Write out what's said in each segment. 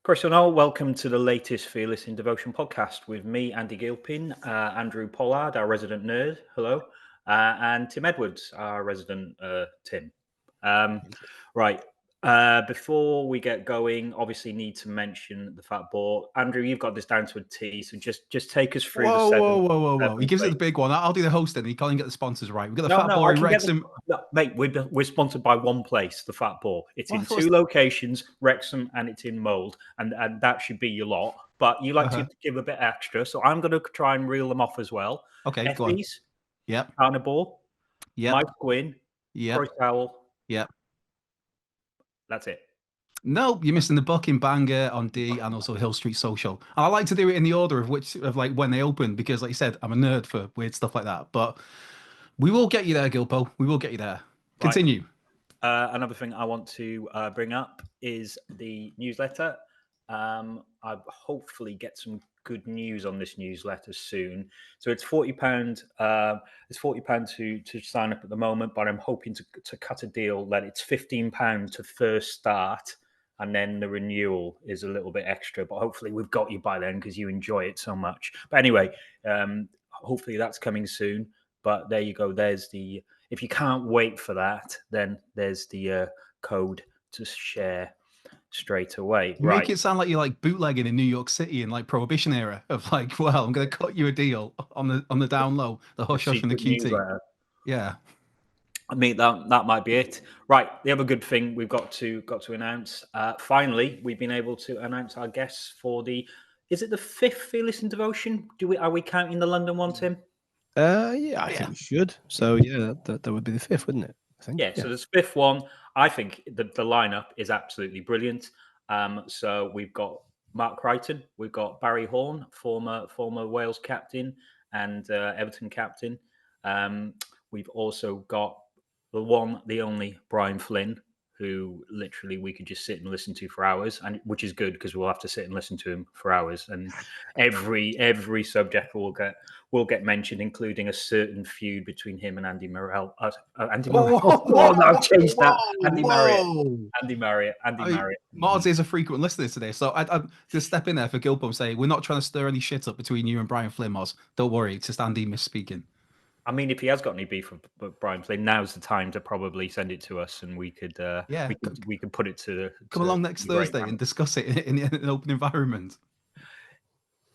Croeso welcome to the latest Fearless in Devotion podcast with me, Andy Gilpin, Andrew Pollard, our resident nerd, hello, and Tim Edwards, our resident Tim. Right, before we get going, obviously need to mention the fat ball. Andrew, you've got this down to a T, so just take us through the Whoa. He gives it the big one. I'll do the hosting. He can't even get the sponsors right. We've got the Fat Boy, Wrexham. Mate, we're sponsored by one place, the Fat Ball. It's in two locations, Wrexham and it's in Mold, and that should be your lot. But you like to give a bit extra, so I'm going to try and reel them off as well. Okay, go on. Yep. Carnivore. Yep. Mike Gwynn. Yep. Roy Towell. Yep. That's it. No, you're missing the Bucking Banger on D and also Hill Street Social. And I like to do it in the order of when they open because, like you said, I'm a nerd for weird stuff like that. But we will get you there, Gilpo. We will get you there. Continue. Right. Another thing I want to bring up is the newsletter. I hopefully get some good news on this newsletter soon. So it's £40. It's £40 to sign up at the moment, but I'm hoping to cut a deal that it's £15 to first start. And then the renewal is a little bit extra, but hopefully we've got you by then because you enjoy it so much. But anyway, hopefully that's coming soon. But there you go. There's the, if you can't wait for that, then there's the code to share straight away. You make it sound like you're like bootlegging in New York City in like Prohibition era of like, well, I'm going to cut you a deal on the down low, the hush hush and the QT. Yeah. I mean, that might be it. Right. The other good thing we've got to announce. Finally, we've been able to announce our guests for the. Is it the 5th Fearless in Devotion? Are we counting the London one, Tim? Yeah, I think we should. So yeah, that would be the 5th, wouldn't it? I think. Yeah. So this 5th one, I think the lineup is absolutely brilliant. So we've got Mark Crichton, we've got Barry Horn, former Wales captain and Everton captain. We've also got the one, the only Brian Flynn, who literally we could just sit and listen to for hours, and which is good because we'll have to sit and listen to him for hours. And every subject will get mentioned, including a certain feud between him and Andy Morel. Andy Marriott. Oh, no, I've changed that. Andy Marriott. Mars is a frequent listener today, so I just step in there for Gilpo and say we're not trying to stir any shit up between you and Brian Flynn, Mars. Don't worry, it's just Andy misspeaking. I mean, if he has got any beef with Brian Flynn, now's the time to probably send it to us, and we could we could put it to come along next Thursday and discuss it in an open environment.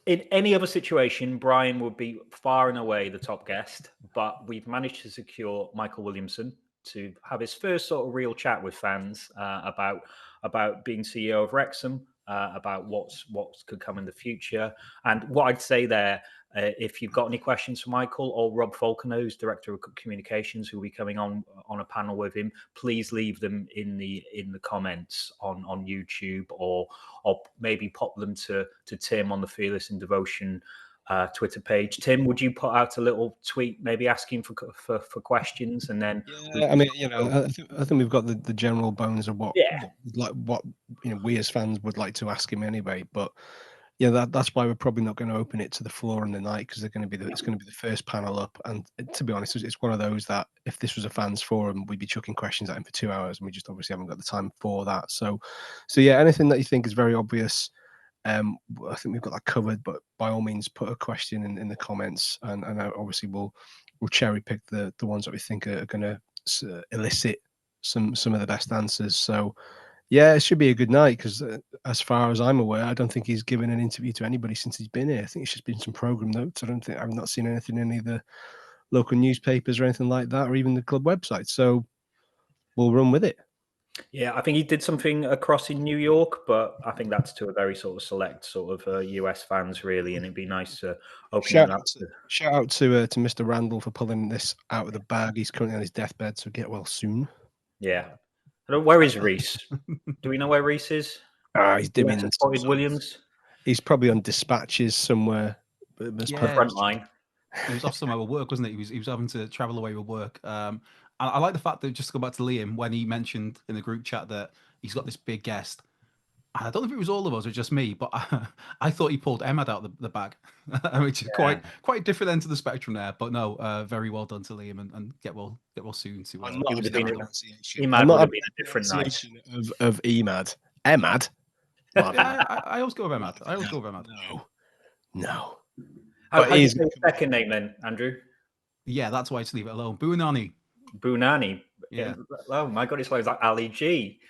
In any other situation, Brian would be far and away the top guest, but we've managed to secure Michael Williamson to have his first sort of real chat with fans about being CEO of Wrexham, about what could come in the future, and what I'd say there. If you've got any questions for Michael or Rob Falconer, who's Director of Communications, who will be coming on a panel with him, please leave them in the comments on YouTube, or maybe pop them to Tim on the Fearless in Devotion Twitter page. Tim, would you put out a little tweet, maybe asking for questions, and then? Yeah, I mean, I think we've got the general bones of what we as fans would like to ask him anyway, but. Yeah, that's why we're probably not going to open it to the floor on the night, because it's going to be the first panel up. And to be honest, it's one of those that if this was a fans forum, we'd be chucking questions at him for 2 hours, and we just obviously haven't got the time for that. So yeah, anything that you think is very obvious, I think we've got that covered. But by all means, put a question in the comments, and obviously we'll cherry pick the ones that we think are going to elicit some of the best answers. So. Yeah, it should be a good night because, as far as I'm aware, I don't think he's given an interview to anybody since he's been here. I think it's just been some program notes. I've not seen anything in any of the local newspapers or anything like that, or even the club website. So we'll run with it. Yeah, I think he did something across in New York, but I think that's to a very sort of select sort of US fans, really, and it'd be nice to open shout up. Shout out to Mr. Randall for pulling this out of the bag. He's currently on his deathbed, so get well soon. Yeah. Where is Reese? Do we know where Reese is? He's dimming. Williams. He's probably on dispatches somewhere. Front line. He was off somewhere with work, wasn't he? He was having to travel away with work. I like the fact that, just to go back to Liam, when he mentioned in the group chat that he's got this big guest. I don't know if it was all of us or just me, but I thought he pulled Emad out the bag, which is quite different end to the spectrum there. But no, very well done to Liam, and get well soon. I'm not a pronunciation. Emad would have been a different night of Emad. I always go with Emad. I always go with Emad. No. How do you say his second name then, Andrew? Yeah, that's why I just leave it alone. Buonani. Bunani. Yeah. Oh my God, it's like Ali G.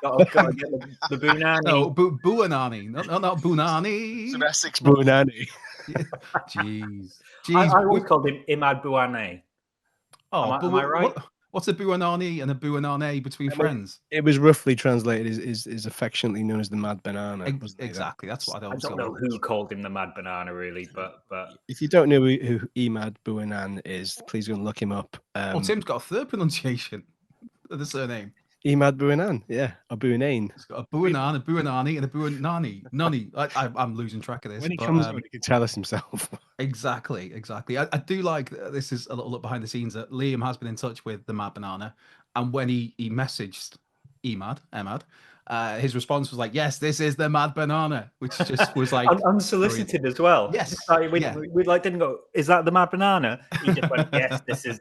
Got to get the Bunani. No, Buonani. Not Bunani. Some Essex Bunani. Jeez. I always called him Imad Buane. Oh, am I right? What's a Buonani and a Buonane between friends? It was roughly translated is affectionately known as the Mad Banana. Exactly. That's what I don't know who called him the Mad Banana, really, but if you don't know who Imad Buanan is, please go and look him up. Tim's got a third pronunciation of the surname. Imad Buanan, yeah, or Buanane. It's got a Buanan, a Buanani, and a Buanani. Nani. I'm losing track of this. When he comes on, he can tell us himself. Exactly. I do like this is a little look behind the scenes that Liam has been in touch with the Mad Banana, and when he messaged Emad, his response was like, "Yes, this is the Mad Banana," which just was like unsolicited as well. Yes, we like didn't go. Is that the Mad Banana? He just went, "Yes, this is."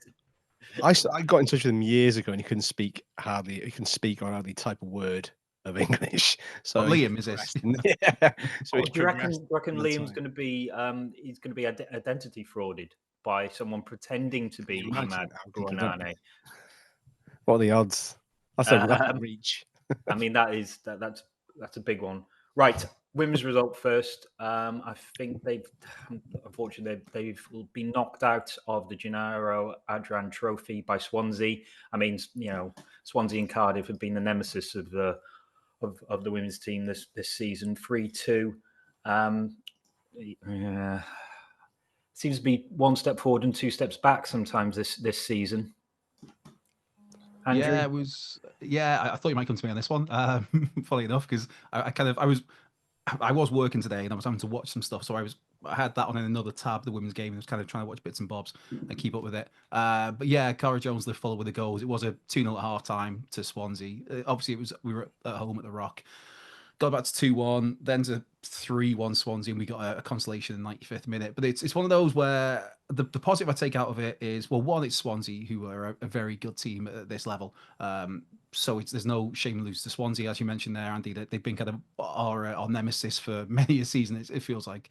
I got in touch with him years ago, and he couldn't speak hardly. He can speak or hardly type a word of English. So Liam is this? Yeah. So do you reckon Liam's going to be he's going to be identity frauded by someone pretending to be Imad Buanane? What are the odds? That's a reach. I mean, that's a big one. Right, women's result first. I think unfortunately they've been knocked out of the Gennaro Adrian Trophy by Swansea. I mean, Swansea and Cardiff have been the nemesis of the women's team this season. 3-2. Seems to be one step forward and two steps back sometimes this season. Andrew? Yeah, it was. Yeah, I thought you might come to me on this one. Funny enough, because I was working today and I was having to watch some stuff, so I had that on in another tab, the women's game, and I was kind of trying to watch bits and bobs and keep up with it. But yeah, Cara Jones lived full with the goals. It was a 2-0 at half time to Swansea. Obviously, we were at home at the Rock. Got back to 2-1, then to 3-1 Swansea, and we got a consolation in the 95th minute. But it's one of those where the positive I take out of it is, well, one, it's Swansea, who are a very good team at this level. So there's no shame in losing to Swansea, as you mentioned there, Andy. That they've been kind of our nemesis for many a season. It feels like.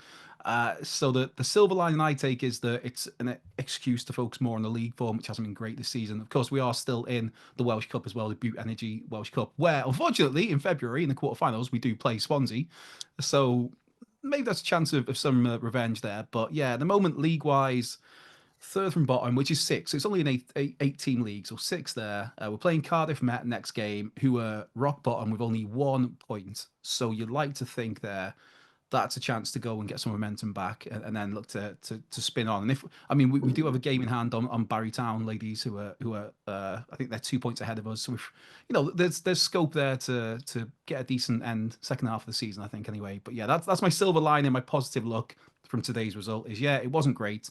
So the silver lining I take is that it's an excuse to focus more on the league form, which hasn't been great this season. Of course, we are still in the Welsh Cup as well, the Bute Energy Welsh Cup, where unfortunately in February in the quarterfinals we do play Swansea. So maybe that's a chance of some revenge there. But yeah, at the moment league-wise, third from bottom, which is 6. So it's only an eight-team league, so 6 there. We're playing Cardiff Met next game, who are rock bottom with only 1 point. So you'd like to think there that's a chance to go and get some momentum back and then look to spin on. And we do have a game in hand on Barry Town ladies who are I think they're 2 points ahead of us. So there's scope there to get a decent end second half of the season, I think, anyway. But yeah, that's my silver lining, my positive look from today's result is, yeah, it wasn't great.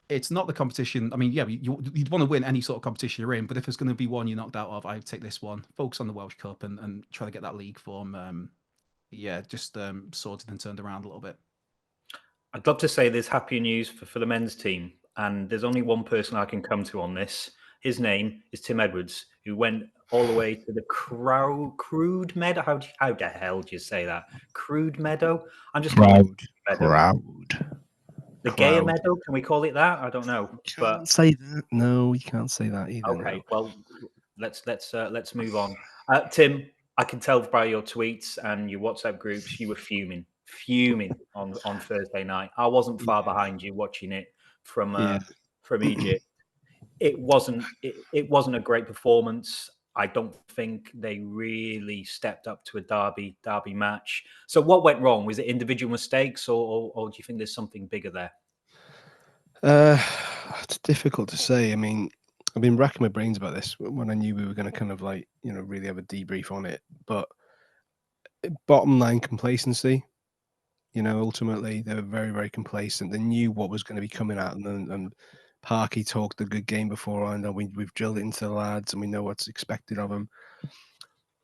It's not the competition. I mean, yeah, you'd want to win any sort of competition you're in, but if there's going to be one you're knocked out of, I'd take this one. Focus on the Welsh Cup and try to get that league form just sorted and turned around a little bit. I'd love to say there's happy news for the men's team, and there's only one person I can come to on this. His name is Tim Edwards, who went all the way to the Crude Meadow. How the hell do you say that? Crude Meadow? I'm just Crowd. The Gayer Meadow? Can we call it that? I don't know. Can't say that. No, you can't say that either. Okay, no. Well, let's move on. Tim, I can tell by your tweets and your WhatsApp groups you were fuming on Thursday night. I wasn't far behind you watching it from Egypt. It wasn't a great performance. I don't think they really stepped up to a derby match. So what went wrong? Was it individual mistakes, or do you think there's something bigger there? It's difficult to say. I mean, I've been racking my brains about this when I knew we were going to kind of really have a debrief on it. But bottom line complacency, ultimately they were very, very complacent. They knew what was going to be coming at them, and Parky talked a good game beforehand, and we've drilled it into the lads, and we know what's expected of them.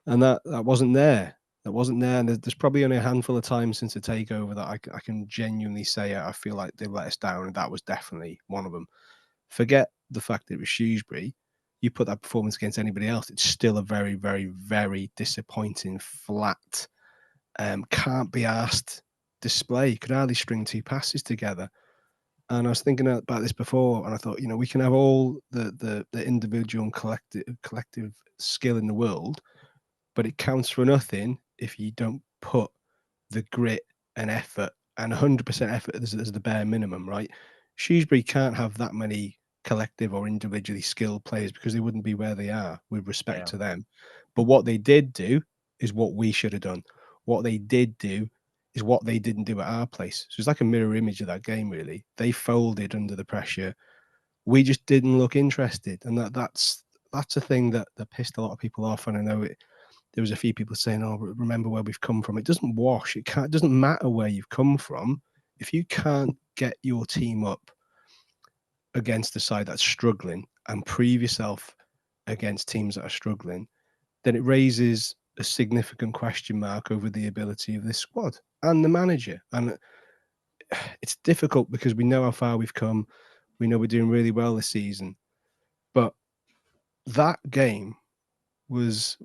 And that wasn't there. That wasn't there. And there's probably only a handful of times since the takeover that I can genuinely say I feel like they let us down, and that was definitely one of them. Forget the fact that it was Shrewsbury. You put that performance against anybody else, it's still a very, very, very disappointing, flat can't be asked display, could hardly string 2 passes together. And I was thinking about this before, and I thought, we can have all the individual and collective skill in the world, but it counts for nothing if you don't put the grit and effort, and 100% effort is the bare minimum, right? Shrewsbury can't have that many collective or individually skilled players because they wouldn't be where they are, with respect to them. But what they did do is what we should have done. What they did do is what they didn't do at our place. So it's like a mirror image of that game, really. They folded under the pressure. We just didn't look interested, and that's a thing that pissed a lot of people off. And I know there was a few people saying, "Oh, remember where we've come from." It doesn't wash. It doesn't matter where you've come from. If you can't get your team up against the side that's struggling and prove yourself against teams that are struggling, then it raises a significant question mark over the ability of this squad and the manager. And it's difficult because we know how far we've come. We know we're doing really well this season. But that game was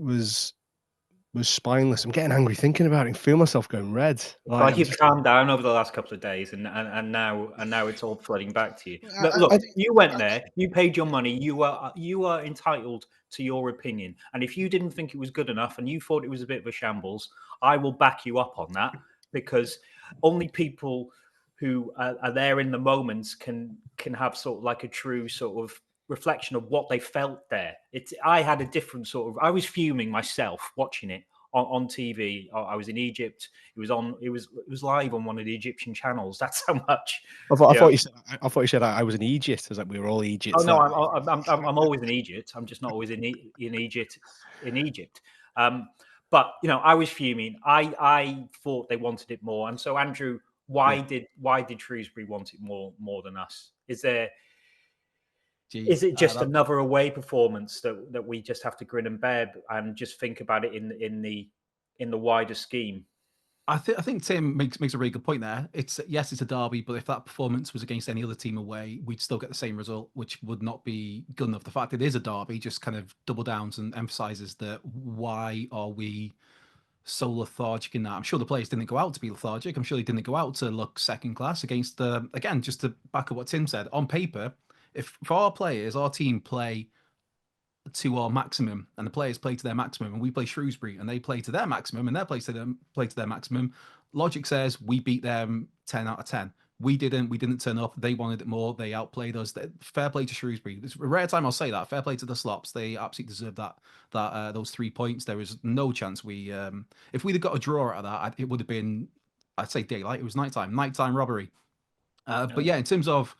spineless. I'm getting angry thinking about it and feel myself going red. Like you've calmed down over the last couple of days, and now it's all flooding back to you. Look, you went there, you paid your money, you are entitled to your opinion. And if you didn't think it was good enough and you thought it was a bit of a shambles, I will back you up on that, because only people who are there in the moments can have sort of like a true sort of reflection of what they felt there. I had a different sort of, I was fuming myself watching it on TV. I was in Egypt. It was live on one of the Egyptian channels. That's how much. I thought you said I was in Egypt. I was like, we were all Egypt. Oh no, I'm always in Egypt. I'm just not always in Egypt. But I was fuming. I thought they wanted it more. And so, Andrew, why did Shrewsbury want it more than us? Is it just another away performance that we just have to grin and bear and just think about it in the wider scheme? I think Tim makes a really good point there. It's a derby, but if that performance was against any other team away, we'd still get the same result, which would not be good enough. The fact it is a derby just kind of double downs and emphasizes that why are we so lethargic in that? I'm sure the players didn't go out to be lethargic. I'm sure they didn't go out to look second class against again, just to back up what Tim said, on paper, if for our players, our team play to our maximum and the players play to their maximum and we play Shrewsbury and they play to their maximum and their play to their maximum, logic says we beat them 10 out of 10. We didn't turn up. They wanted it more. They outplayed us. Fair play to Shrewsbury. It's a rare time I'll say that. Fair play to the Slops. They absolutely deserve those 3 points. There was no chance we if we'd have got a draw out of that, it would have been, I'd say daylight. It was nighttime robbery. But yeah, in terms of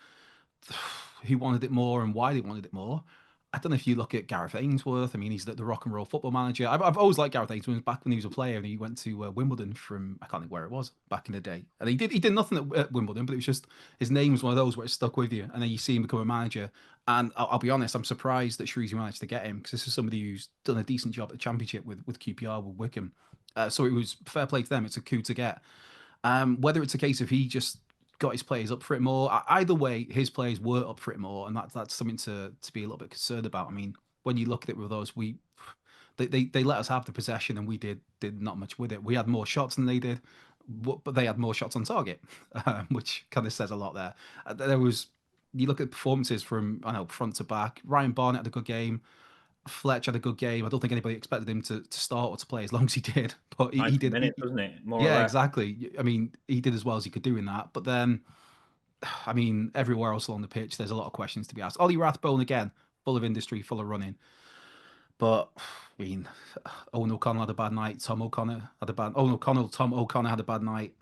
who wanted it more and why they wanted it more, I don't know if you look at Gareth Ainsworth. I mean, he's the rock and roll football manager. I've always liked Gareth Ainsworth back when he was a player and he went to Wimbledon from, I can't think where it was back in the day. And he did nothing at Wimbledon, but it was just his name was one of those where it stuck with you. And then you see him become a manager. And I'll be honest, I'm surprised that Shrewsbury managed to get him because this is somebody who's done a decent job at the Championship with QPR with Wickham. So it was fair play to them. It's a coup to get. Whether it's a case of he just got his players up for it more. Either way, his players were up for it more, and that's something to be a little bit concerned about. I mean, when you look at it with us, they let us have the possession, and we did not much with it. We had more shots than they did, but they had more shots on target, which kind of says a lot there. You look at performances from front to back. Ryan Barnett had a good game. Fletch had a good game. I don't think anybody expected him to start or to play as long as he did, but he did. Minutes, wasn't it? More yeah, exactly. I mean, he did as well as he could do in that. But then, I mean, everywhere else along the pitch, there's a lot of questions to be asked. Ollie Rathbone again, full of industry, full of running. But I mean, Owen O'Connell had a bad night. Tom O'Connor had a bad. Tom O'Connor had a bad night.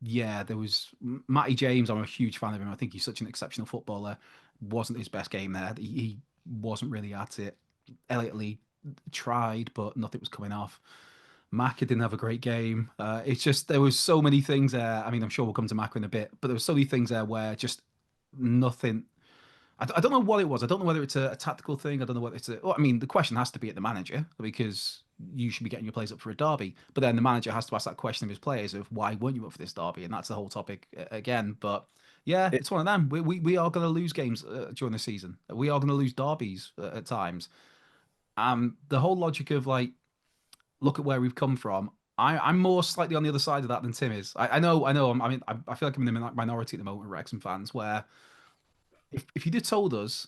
Yeah, there was Matty James. I'm a huge fan of him. I think he's such an exceptional footballer. Wasn't his best game there. He wasn't really at it. Elliot Lee tried, but nothing was coming off. Maka didn't have a great game. It's just there was so many things there. I mean, I'm sure we'll come to Maka in a bit, but there were so many things there where just nothing. I don't know what it was. I don't know whether it's a tactical thing. I don't know whether it's I mean, the question has to be at the manager because you should be getting your players up for a derby. But then the manager has to ask that question of his players of why weren't you up for this derby? And that's the whole topic again. But yeah, it's one of them. We are going to lose games during the season. We are going to lose derbies at times. The whole logic of like, look at where we've come from. I'm more slightly on the other side of that than Tim is. I know. I feel like I'm in the minority at the moment with Wrexham fans, where if you'd have told us,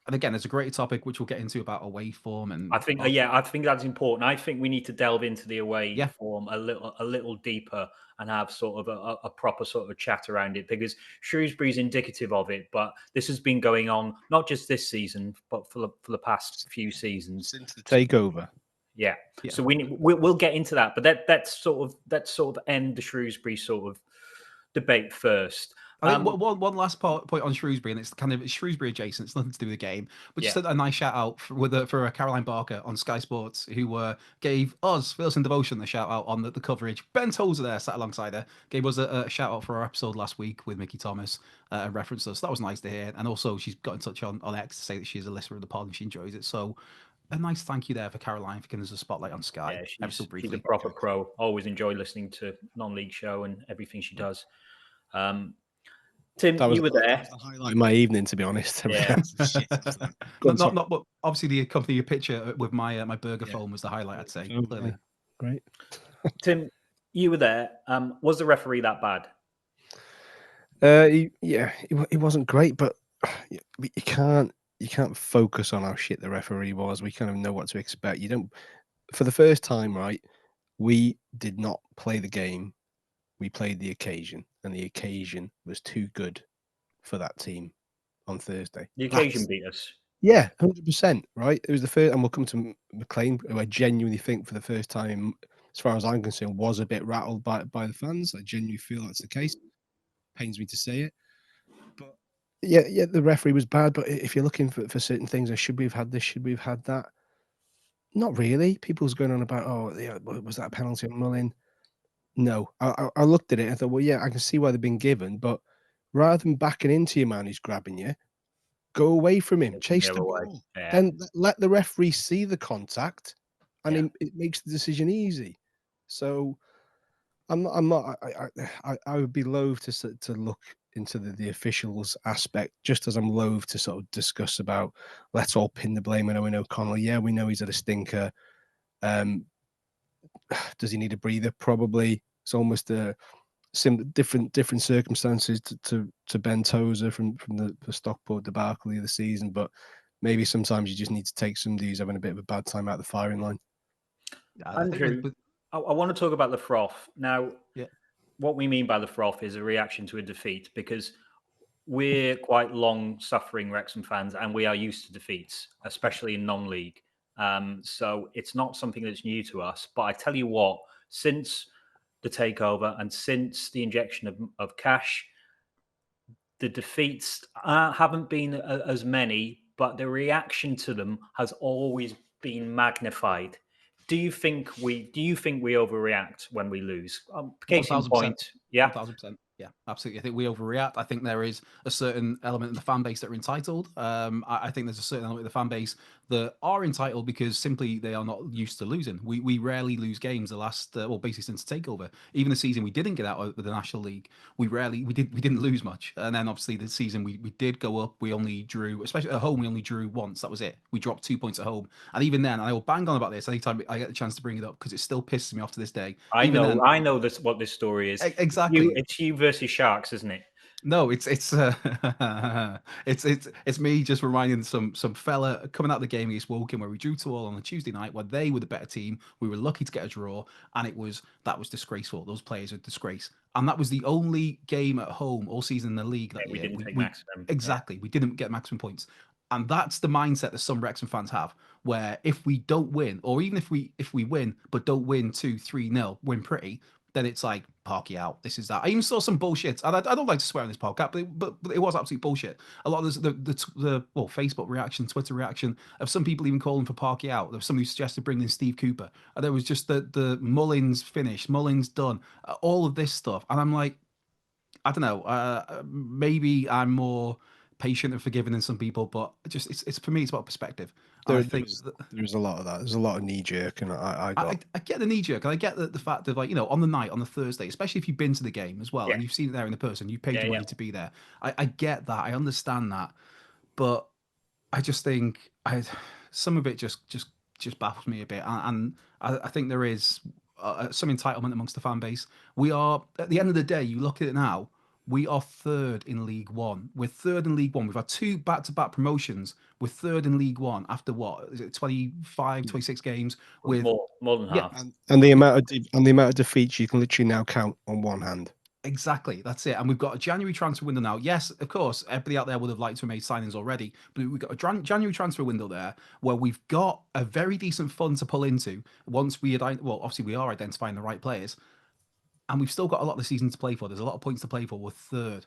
and again, there's a great topic which we'll get into about away form and I think, I think that's important. I think we need to delve into the away Yeah. form a little deeper and have sort of a proper sort of chat around it, because Shrewsbury's indicative of it. But this has been going on not just this season, but for the past few seasons since the takeover. Yeah. Yeah. So we'll get into that, but let's sort of end the Shrewsbury sort of debate first. I think one last point on Shrewsbury, and it's kind of Shrewsbury adjacent. It's nothing to do with the game, but just a nice shout out for Caroline Barker on Sky Sports, who gave us Phyllis and Devotion the shout out on the coverage. Ben Tozer there sat alongside her, gave us a shout out for our episode last week with Mickey Thomas, and referenced us. So that was nice to hear. And also she's got in touch on X to say that she's a listener of the pod and she enjoys it. So a nice thank you there for Caroline for giving us a spotlight on Sky. Yeah, she's a proper pro. Always enjoy listening to non-league show and everything she does. Tim, you were there. That was the highlight of my evening, to be honest. Yeah. Not, but obviously the accompanying picture with my burger phone was the highlight, I'd say. Clearly. Great. Tim, you were there. Was the referee that bad? He wasn't great, but you can't focus on how shit the referee was. We kind of know what to expect. You don't. For the first time, right? We did not play the game. We played the occasion, and the occasion was too good for that team on Thursday. The occasion beat us. Yeah, 100%. Right. It was the first, and we'll come to McLean, who I genuinely think for the first time, as far as I'm concerned, was a bit rattled by the fans. I genuinely feel that's the case. Pains me to say it, but yeah, the referee was bad. But if you're looking for certain things, should we have had this? Should we have had that? Not really. People's going on about, was that a penalty on Mullin? No, I looked at it and thought, well, yeah, I can see why they've been given, but rather than backing into your man who's grabbing you, go away from him, chase the ball, then let the referee see the contact, and it makes the decision easy. So I'm not. I would be loath to look into the officials aspect, just as I'm loath to sort of discuss about let's all pin the blame on Owen O'Connell. Yeah, we know he's had a stinker. Does he need a breather? Probably. It's almost a different circumstances to Ben Tozer from the Stockport debacle of the season, but maybe sometimes you just need to take somebody who's having a bit of a bad time out the firing line. Andrew, I want to talk about the froth. Now, what we mean by the froth is a reaction to a defeat, because we're quite long-suffering Wrexham fans and we are used to defeats, especially in non-league. So it's not something that's new to us. But I tell you what, since the takeover and since the injection of cash, the defeats haven't been as many, but the reaction to them has always been magnified. Do you think we overreact when we lose? Case in point, 1,000%. Yeah, absolutely. I think we overreact. I think there is a certain element of the fan base that are entitled. I think there's a certain element of the fan base that are entitled because simply they are not used to losing. We rarely lose games the last, basically since the takeover. Even the season we didn't get out of the National League, we didn't lose much. And then obviously the season we did go up. We only drew, especially at home, we only drew once. That was it. We dropped 2 points at home. And even then, I will bang on about this anytime I get the chance to bring it up because it still pisses me off to this day. I know what this story is. Exactly. It's you versus Sharks, isn't it? No, it's me just reminding some fella coming out of the game against Woking where we drew 2-2 on a Tuesday night where they were the better team. We were lucky to get a draw, and that was disgraceful. Those players are a disgrace, and that was the only game at home all season in the league that we year. didn't take maximum. Exactly, we didn't get maximum points, and that's the mindset that some Wrexham fans have. Where if we don't win, or even if we win but don't win 2-3-0, win pretty, then it's like, Parky out. This is that. I even saw some bullshit, and I don't like to swear on this podcast, but it was absolute bullshit. A lot of the Facebook reaction, Twitter reaction of some people even calling for Parky out. There was somebody who suggested bringing in Steve Cooper, and there was just the Mullins finished, Mullins done, all of this stuff, and I'm like, I don't know. Maybe I'm more patient and forgiving than some people, but it's for me, it's about perspective. There's a lot of that. There's a lot of knee jerk, and I get the knee jerk, and I get the fact of, like, on the Thursday, especially if you've been to the game as well and you've seen it there in the person, you paid your money to be there. I get that, I understand that, but I just think some of it just baffles me a bit, and I think there is some entitlement amongst the fan base. We are, at the end of the day, you look at it now, we are third in League One. We're third in League One. We've had 2 back-to-back promotions. We're third in League One after what? Is it 25, 26 games? With more than half. And the amount of defeats you can literally now count on one hand. Exactly, that's it. And we've got a January transfer window now. Yes, of course, everybody out there would have liked to have made signings already, but we've got a January transfer window there where we've got a very decent fund to pull into once we obviously we are identifying the right players, and we've still got a lot of the season to play for. There's a lot of points to play for. We're third.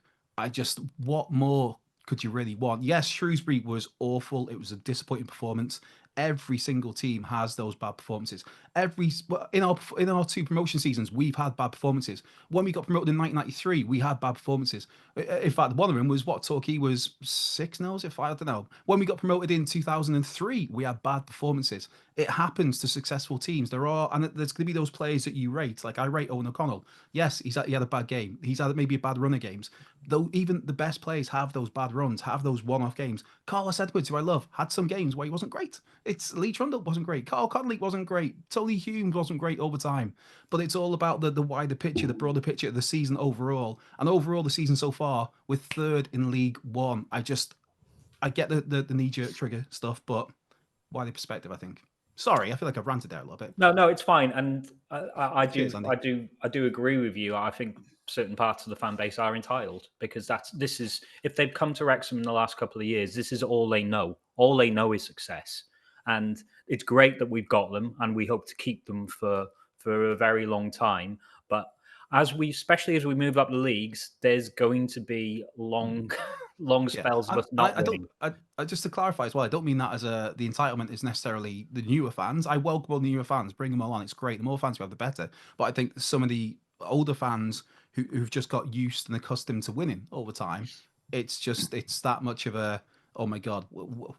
What more could you really want? Yes, Shrewsbury was awful. It was a disappointing performance. Every single team has those bad performances. In our 2 promotion seasons, we've had bad performances. When we got promoted in 1993, we had bad performances. In fact, one of them was Torquay was 6-0, if I don't know. When we got promoted in 2003, we had bad performances. It happens to successful teams. And there's going to be those players that you rate. Like I rate Owen O'Connell. Yes, he had a bad game. He's had maybe a bad run of games. Though even the best players have those bad runs, have those one-off games. Carlos Edwards, who I love, had some games where he wasn't great. Lee Trundle wasn't great. Carl Connolly wasn't great. Tony Hume wasn't great over time. But it's all about the wider picture, the broader picture of the season overall. And overall, the season so far, we're third in League One. I get the knee-jerk trigger stuff, but wider perspective, I think. Sorry, I feel like I've ranted there a little bit. No, it's fine, and I do agree with you. I think certain parts of the fan base are entitled because this is if they've come to Wrexham in the last couple of years, this is all they know. All they know is success, and it's great that we've got them, and we hope to keep them for a very long time. But especially as we move up the leagues, there's going to be long spells of us not winning. Just to clarify as well, I don't mean that as the entitlement is necessarily the newer fans. I welcome all the newer fans, bring them all on. It's great. The more fans we have, the better. But I think some of the older fans who've just got used and accustomed to winning all the time, it's that much of a, oh my God,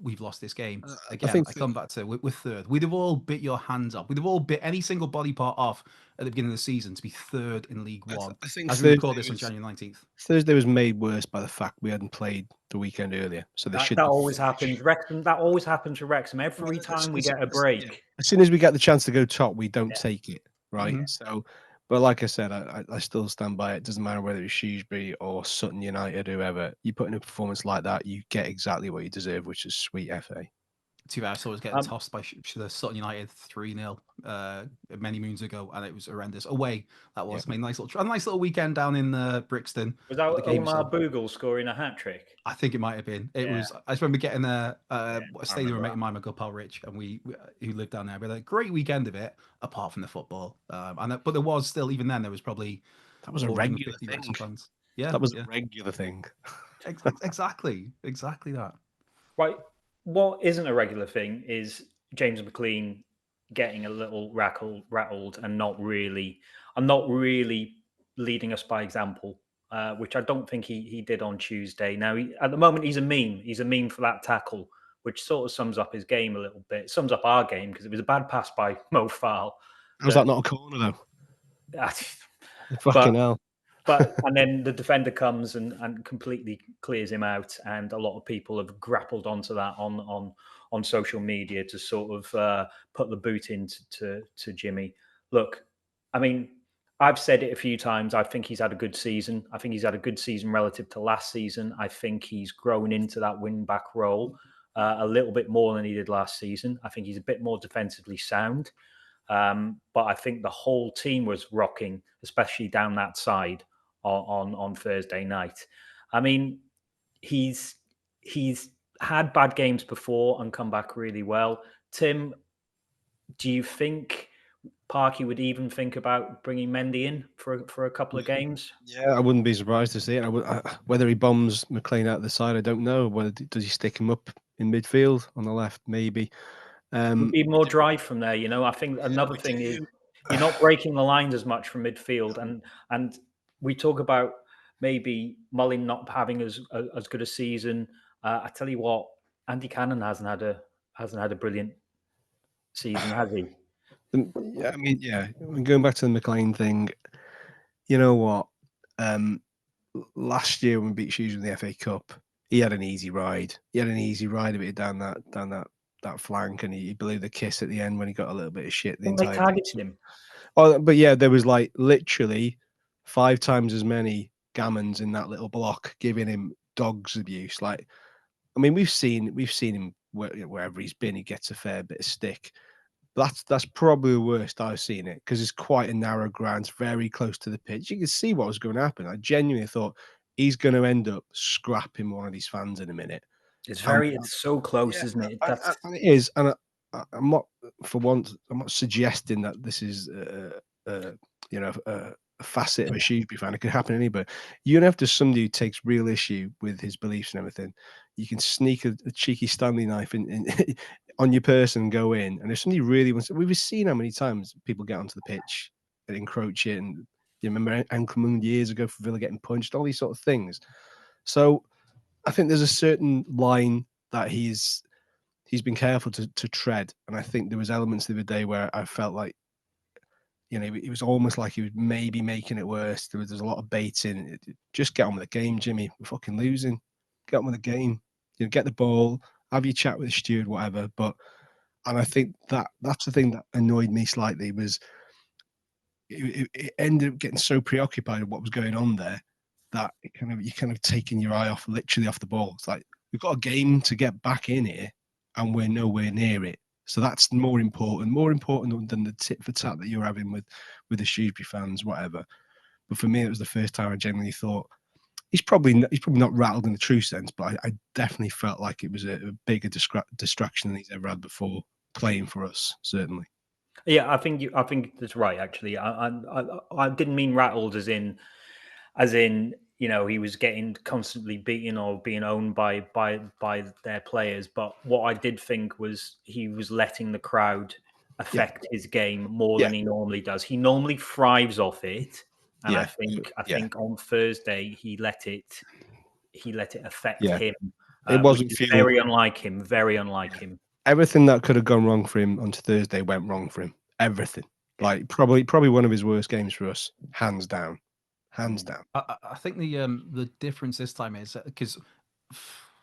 we've lost this game. Again, I come back to, we're third. We'd have all bit your hands up. We'd have all bit any single body part off at the beginning of the season to be third in League One. I think as we record this on January 19th. Thursday was made worse by the fact we hadn't played the weekend earlier. So that always happens. That always happens for Wrexham. Every time we get a break. As soon as we get the chance to go top, we don't take it, right? Mm-hmm. So, but like I said, I still stand by it. It doesn't matter whether it's Shrewsbury or Sutton United, whoever. You put in a performance like that, you get exactly what you deserve, which is sweet FA. Too bad I saw us getting tossed by the Sutton United 3-0 many moons ago, and it was horrendous. Away, that was. Made a nice little weekend down in Brixton. Was that Omar Bogle scoring a hat trick? I think it might have been. It was. I just remember getting a stadium with a mate of mine, my good pal Rich, and who lived down there. We had a great weekend of it, apart from the football. But there was still, even then, there was probably that was a regular thing. Fans. Yeah, that was a regular thing. Exactly that. Right. What isn't a regular thing is James McLean getting a little rattled and not really leading us by example, which I don't think he did on Tuesday. Now, at the moment, he's a meme. He's a meme for that tackle, which sort of sums up his game a little bit. It sums up our game because it was a bad pass by Mo Farrell. Was that not a corner, though? Fucking hell. And then the defender comes and completely clears him out, and a lot of people have grappled onto that on social media to sort of put the boot into Jimmy. Look, I mean, I've said it a few times. I think he's had a good season. I think he's had a good season relative to last season. I think he's grown into that wing-back role a little bit more than he did last season. I think he's a bit more defensively sound. But I think the whole team was rocking, especially down that side on Thursday night. I mean, he's had bad games before and come back really well. Tim, do you think Parky would even think about bringing Mendy in for a couple of games? Yeah, I wouldn't be surprised to see it. Whether he bombs McLean out the side, I don't know. Does he stick him up in midfield on the left? Maybe. Would be more drive from there. I think another thing is you're not breaking the lines as much from midfield, and we talk about maybe Mullin not having as good a season. I tell you what, Andy Cannon hasn't had a brilliant season, has he? Yeah. Going back to the McLean thing, you know what? Last year when we beat Shrews in the FA Cup, he had an easy ride. He had an easy ride of it down that that flank, and he blew the kiss at the end when he got a little bit of shit. The They entire targeted him. Oh, but yeah, there was like literally 5 times as many gammons in that little block giving him dog's abuse. Like, I mean, we've seen him wherever he's been, he gets a fair bit of stick. That's probably the worst I've seen it, because it's quite a narrow ground, it's very close to the pitch. You can see what was going to happen. I genuinely thought he's going to end up scrapping one of these fans in a minute. It's so close, isn't it? And it is, and I'm not, for once, I'm not suggesting that this is, you know, a facet of a Shrewsbury fan. It could happen to anybody. You don't have to somebody who takes real issue with his beliefs and everything. You can sneak a cheeky Stanley knife in on your person and go in. And if somebody really wants, we've seen how many times people get onto the pitch and encroach it. And you remember Ankleman years ago for Villa getting punched, all these sort of things. So I think there's a certain line that he's been careful to tread, and I think there was elements the other day where I felt like, you know, it was almost like he was maybe making it worse. There's a lot of baiting. Just get on with the game, Jimmy. We're fucking losing. Get on with the game. You know, get the ball, have your chat with the steward, whatever. And I think that's the thing that annoyed me slightly was it ended up getting so preoccupied with what was going on there that you kind of taking your eye literally off the ball. It's like, we've got a game to get back in here, and we're nowhere near it. So that's more important than the tit for tat that you're having with the Shrewsbury fans, whatever. But for me, it was the first time I genuinely thought he's probably not rattled in the true sense, but I definitely felt like it was a bigger distraction than he's ever had before playing for us, certainly. Yeah, I think that's right. Actually, I didn't mean rattled as in you know, he was getting constantly beaten or being owned by their players. But what I did think was he was letting the crowd affect his game more than he normally does. He normally thrives off it, and I think on Thursday he let it affect him. It wasn't very unlike him. Very unlike him. Everything that could have gone wrong for him on Thursday went wrong for him. Everything. Like probably one of his worst games for us, hands down. Hands down. I think the difference this time is because,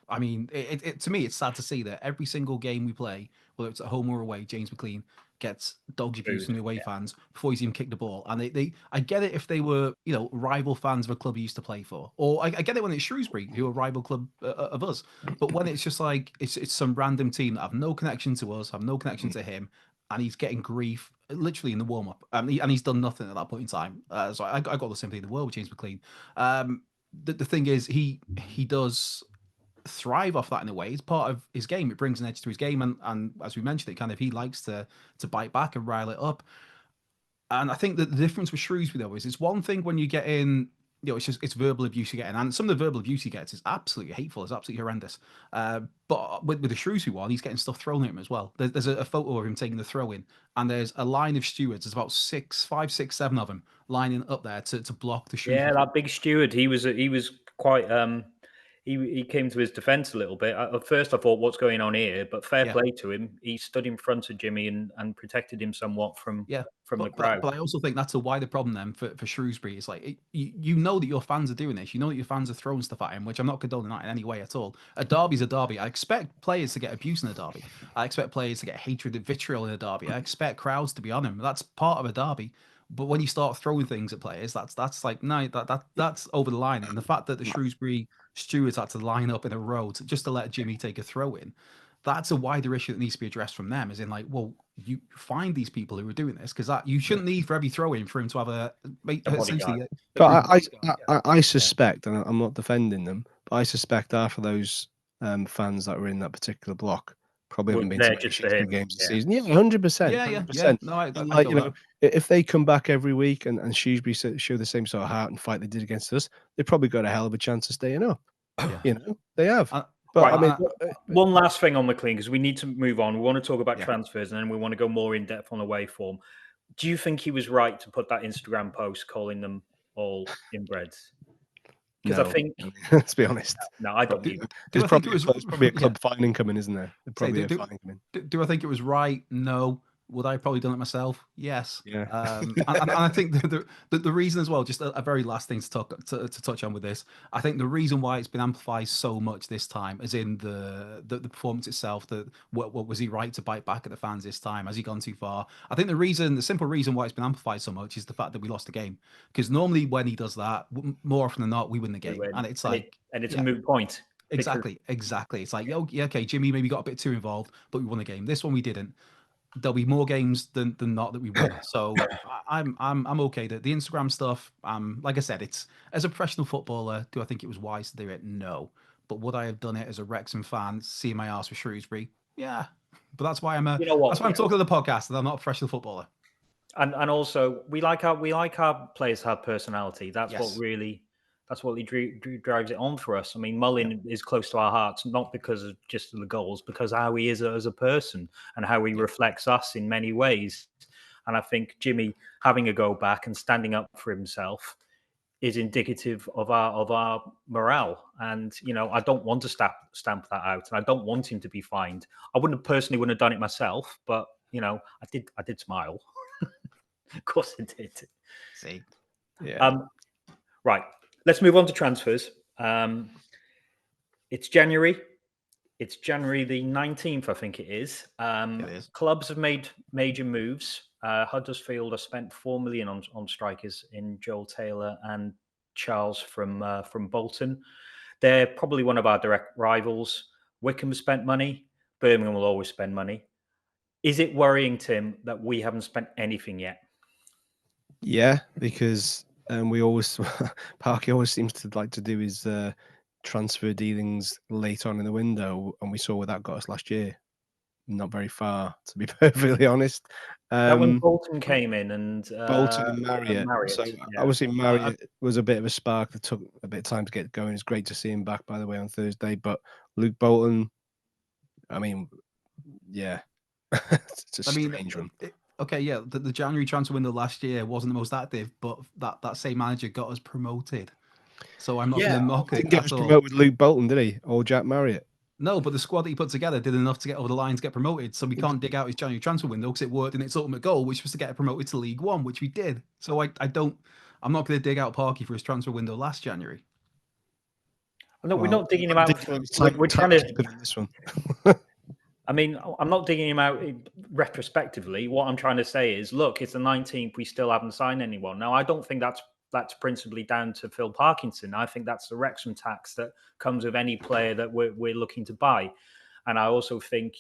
I mean, to me, it's sad to see that every single game we play, whether it's at home or away, James McLean gets dog's abuse from the away fans before he's even kicked the ball. And I get it if they were, you know, rival fans of a club he used to play for, or I get it when it's Shrewsbury, who are a rival club of us. But when it's just like it's some random team that have no connection to us, have no connection to him, and he's getting grief literally in the warm up, and he's done nothing at that point in time. So I got the sympathy in the world with James McLean. The thing is, he does thrive off that in a way. It's part of his game. It brings an edge to his game, and as we mentioned, he likes to bite back and rile it up. And I think that the difference with Shrewsbury though is it's one thing when you get in, you know, it's verbal abuse you're getting, and some of the verbal abuse he gets is absolutely hateful, it's absolutely horrendous. But with the Shrewsbury one, he's getting stuff thrown at him as well. There's a photo of him taking the throw in, and there's a line of stewards. There's about 5, 6, 7 of them lining up there to block the Shrewsbury. Yeah, that big steward. He was quite. He came to his defence a little bit. At first, I thought, "What's going on here?" But fair play to him. He stood in front of Jimmy and protected him somewhat from the crowd. But I also think that's a wider problem then for Shrewsbury. It's like you know that your fans are doing this. You know that your fans are throwing stuff at him, which I'm not condoning that in any way at all. A derby's a derby. I expect players to get abuse in a derby. I expect players to get hatred and vitriol in a derby. I expect crowds to be on him. That's part of a derby. But when you start throwing things at players, that's like no, that's over the line. And the fact that the Shrewsbury stewards had to line up in a row just to let Jimmy take a throw in, that's a wider issue that needs to be addressed from them. As in, like, well, you find these people who are doing this, because that you shouldn't need for every throw in for him to have essentially. But I suspect, and I'm not defending them, but I suspect half of those fans that were in that particular block probably haven't been to just Shrewsbury games this season. Yeah, 100%. Yeah. No, I like, you know, if they come back every week and Shrewsbury show the same sort of heart and fight they did against us, they probably got a hell of a chance of staying up. You know, they have. But right, I mean, one last thing on McLean, because we need to move on. We want to talk about transfers, and then we want to go more in depth on away form. Do you think he was right to put that Instagram post calling them all inbreds? Because I think, let's be honest. No, I don't. There's probably a club fine coming, isn't there? Do I think it was right? No. Would I have probably done it myself? Yes. Yeah. And I think the reason as well, just a very last thing to touch on with this, I think the reason why it's been amplified so much this time, as in the performance itself, what was he right to bite back at the fans this time? Has he gone too far? I think the simple reason why it's been amplified so much is the fact that we lost the game. Because normally when he does that, more often than not, we win the game, and it's like, it's a moot point. Exactly. It's like, yeah, okay, Jimmy maybe got a bit too involved, but we won the game. This one we didn't. There'll be more games than not that we win. So I'm okay. The Instagram stuff, like I said, it's as a professional footballer, do I think it was wise to do it? No. But would I have done it as a Wrexham fan, seeing my arse with Shrewsbury? Yeah. But that's why I'm You know what? that's why I'm talking to the podcast, and I'm not a professional footballer. And also we like our players to have personality. That's Yes. what drives it on for us. I mean, Mullin is close to our hearts, not because of just the goals, because how he is as a person and how he reflects us in many ways. And I think Jimmy having a go back and standing up for himself is indicative of our morale. And I don't want to stamp that out, and I don't want him to be fined. I wouldn't have done it myself, but I did smile. Of course I did. See, yeah. Right. Let's move on to transfers. It's January. It's January the 19th, I think it is. it is. Clubs have made major moves. Huddersfield have spent $4 million on strikers in Joel Taylor and Charles from Bolton. They're probably one of our direct rivals. Wycombe spent money. Birmingham will always spend money. Is it worrying, Tim, that we haven't spent anything yet? Yeah, because we always Parky always seems to like to do his transfer dealings late on in the window, and we saw where that got us last year. Not very far, to be perfectly honest. That when Bolton came in and Bolton and Marriott. So obviously Marriott was a bit of a spark that took a bit of time to get going. It's great to see him back, by the way, on Thursday. But Luke Bolton, I mean, yeah, it's a strange run. Okay, yeah, the January transfer window last year wasn't the most active, but that same manager got us promoted. So I'm not going to knock it. Didn't get us promoted with Luke Bolton, did he? Or Jack Marriott? No, but the squad that he put together did enough to get over the line to get promoted. So we can't dig out his January transfer window because it worked in its ultimate goal, which was to get promoted to League One, which we did. So I'm not going to dig out Parky for his transfer window last January. No, we're not digging him out. We're trying to this one. I mean, I'm not digging him out retrospectively. What I'm trying to say is, look, it's the 19th. We still haven't signed anyone. Now, I don't think that's principally down to Phil Parkinson. I think that's the Wrexham tax that comes with any player that we're looking to buy. And I also think,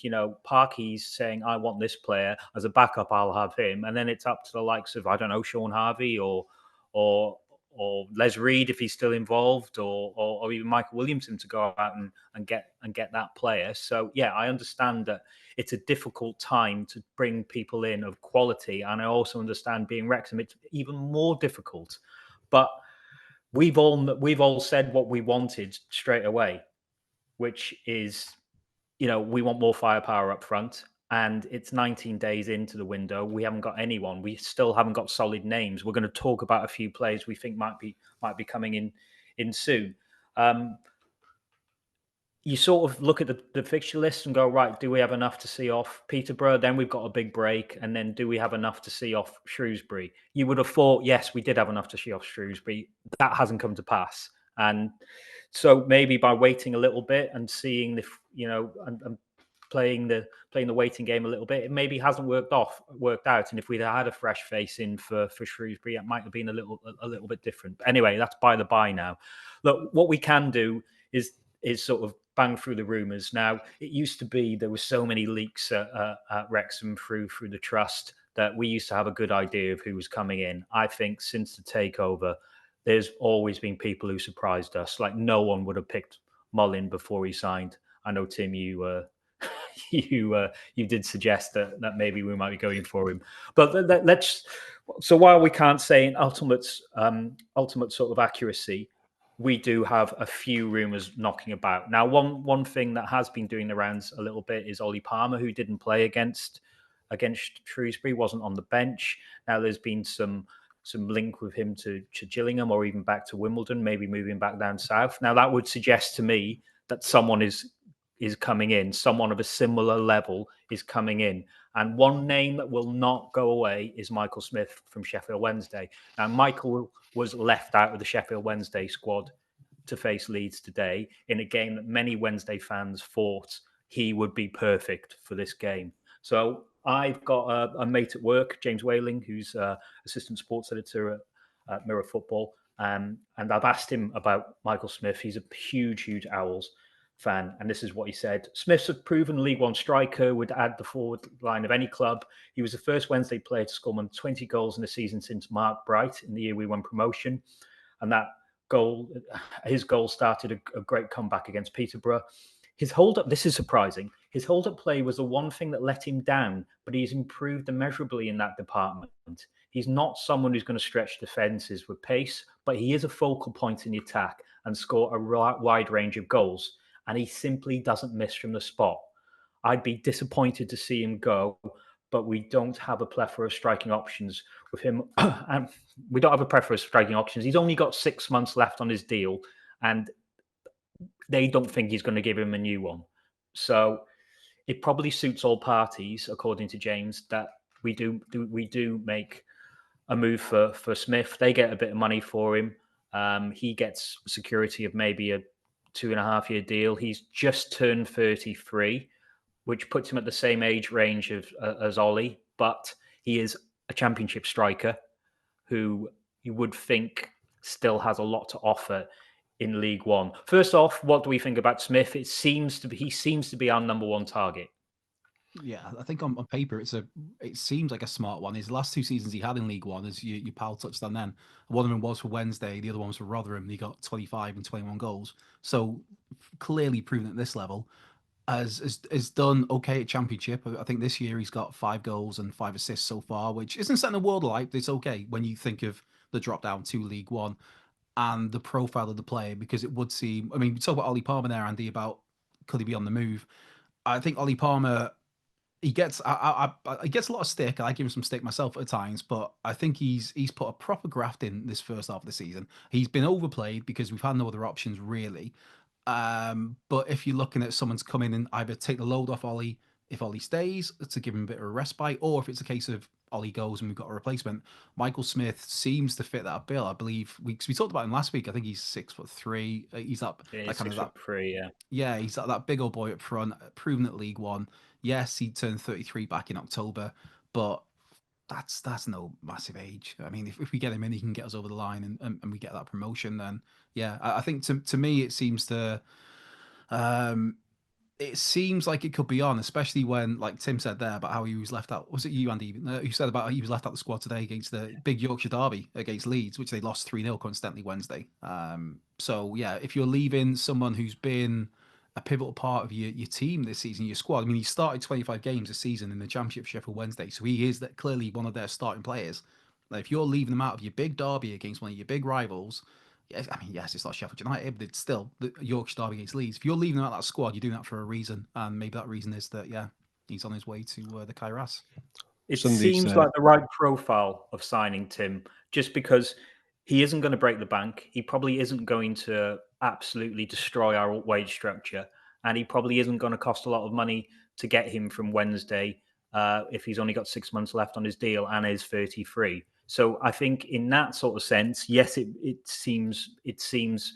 Parky's saying, I want this player as a backup. I'll have him. And then it's up to the likes of, I don't know, Sean Harvey or Les Reed if he's still involved, or even Michael Williamson to go out and get that player. So yeah, I understand that it's a difficult time to bring people in of quality, and I also understand being Wrexham, it's even more difficult. But we've all said what we wanted straight away, which is, we want more firepower up front. And it's 19 days into the window. We haven't got anyone. We still haven't got solid names. We're going to talk about a few players we think might be coming in soon. You sort of look at the fixture list and go, right, do we have enough to see off Peterborough? Then we've got a big break. And then do we have enough to see off Shrewsbury? You would have thought, yes, we did have enough to see off Shrewsbury. That hasn't come to pass. And so maybe by waiting a little bit and seeing and playing the waiting game a little bit, it maybe hasn't worked out. And if we'd had a fresh face in for Shrewsbury, it might have been a little bit different. But anyway, that's by the by now. Look, what we can do is sort of bang through the rumours. Now, it used to be there were so many leaks at Wrexham through the trust that we used to have a good idea of who was coming in. I think since the takeover, there's always been people who surprised us. Like no one would have picked Mullin before he signed. I know, Tim, you did suggest that maybe we might be going for him, but let's. So while we can't say an ultimate sort of accuracy, we do have a few rumours knocking about. Now, one thing that has been doing the rounds a little bit is Ollie Palmer, who didn't play against Shrewsbury, wasn't on the bench. Now there's been some link with him to Gillingham or even back to Wimbledon, maybe moving back down south. Now that would suggest to me that someone is coming in, someone of a similar level is coming in. And one name that will not go away is Michael Smith from Sheffield Wednesday. Now, Michael was left out of the Sheffield Wednesday squad to face Leeds today in a game that many Wednesday fans thought he would be perfect for this game. So I've got a mate at work, James Whaling, who's assistant sports editor at Mirror Football. And I've asked him about Michael Smith. He's a huge Owls fan. And this is what he said. Smith's a proven League One striker, would add the forward line of any club. He was the first Wednesday player to score more than 20 goals in a season since Mark Bright in the year we won promotion. And his goal started a great comeback against Peterborough. His hold-up, this is surprising, his hold-up play was the one thing that let him down, but he's improved immeasurably in that department. He's not someone who's going to stretch defences with pace, but he is a focal point in the attack and score a wide range of goals. And he simply doesn't miss from the spot. I'd be disappointed to see him go, but we don't have a plethora of striking options with him. And we don't have a plethora of striking options. He's only got 6 months left on his deal, and they don't think he's going to give him a new one. So it probably suits all parties, according to James, that we do make a move for Smith. They get a bit of money for him. He gets security of maybe a 2.5-year deal. He's just turned 33, which puts him at the same age range as Ollie, but he is a championship striker who you would think still has a lot to offer in League One. First off, what do we think about Smith? He seems to be our number one target. Yeah, I think on paper it seems like a smart one. His last 2 seasons he had in League One, as your pal touched on then, one of them was for Wednesday, the other one was for Rotherham, and he got 25 and 21 goals. So clearly proven at this level, has done okay at Championship. I think this year he's got 5 goals and 5 assists so far, which isn't setting the world alight, but it's okay when you think of the drop down to League One and the profile of the player, because it would seem, I mean, we talk about Ollie Palmer there, Andy, about could he be on the move. I think Ollie Palmer, he gets he gets a lot of stick. I give him some stick myself at times, but I think he's put a proper graft in this first half of the season. He's been overplayed because we've had no other options really. But if you're looking at someone's come in and either take the load off Ollie if Ollie stays to give him a bit of a respite, or if it's a case of Ollie goes and we've got a replacement, Michael Smith seems to fit that bill. I believe we talked about him last week. I think he's 6'3". He's that, Yeah, that kind of that 6'3", yeah. Yeah, he's that big old boy up front, proven at League One. Yes, he turned 33 back in October, but that's no massive age. I mean, if we get him in, he can get us over the line and we get that promotion, then yeah, I think to me it seems to it seems like it could be on, especially when, like Tim said there, about how he was left out. Was it you, Andy, who said about he was left out the squad today against the big Yorkshire derby against Leeds, which they lost 3-0 coincidentally Wednesday. So yeah, if you're leaving someone who's been a pivotal part of your team this season, your squad. I mean, he started 25 games this season in the Championship for Sheffield Wednesday, so he is clearly one of their starting players. Like, if you're leaving them out of your big derby against one of your big rivals, I mean, yes, it's not Sheffield United, but it's still the Yorkshire derby against Leeds. If you're leaving them out of that squad, you're doing that for a reason, and maybe that reason is that he's on his way to the Kairos. It seems like the right profile of signing Tim, just because he isn't going to break the bank. He probably isn't going to absolutely destroy our wage structure, and he probably isn't going to cost a lot of money to get him from Wednesday if he's only got 6 months left on his deal and is 33. So I think in that sort of sense, yes, it seems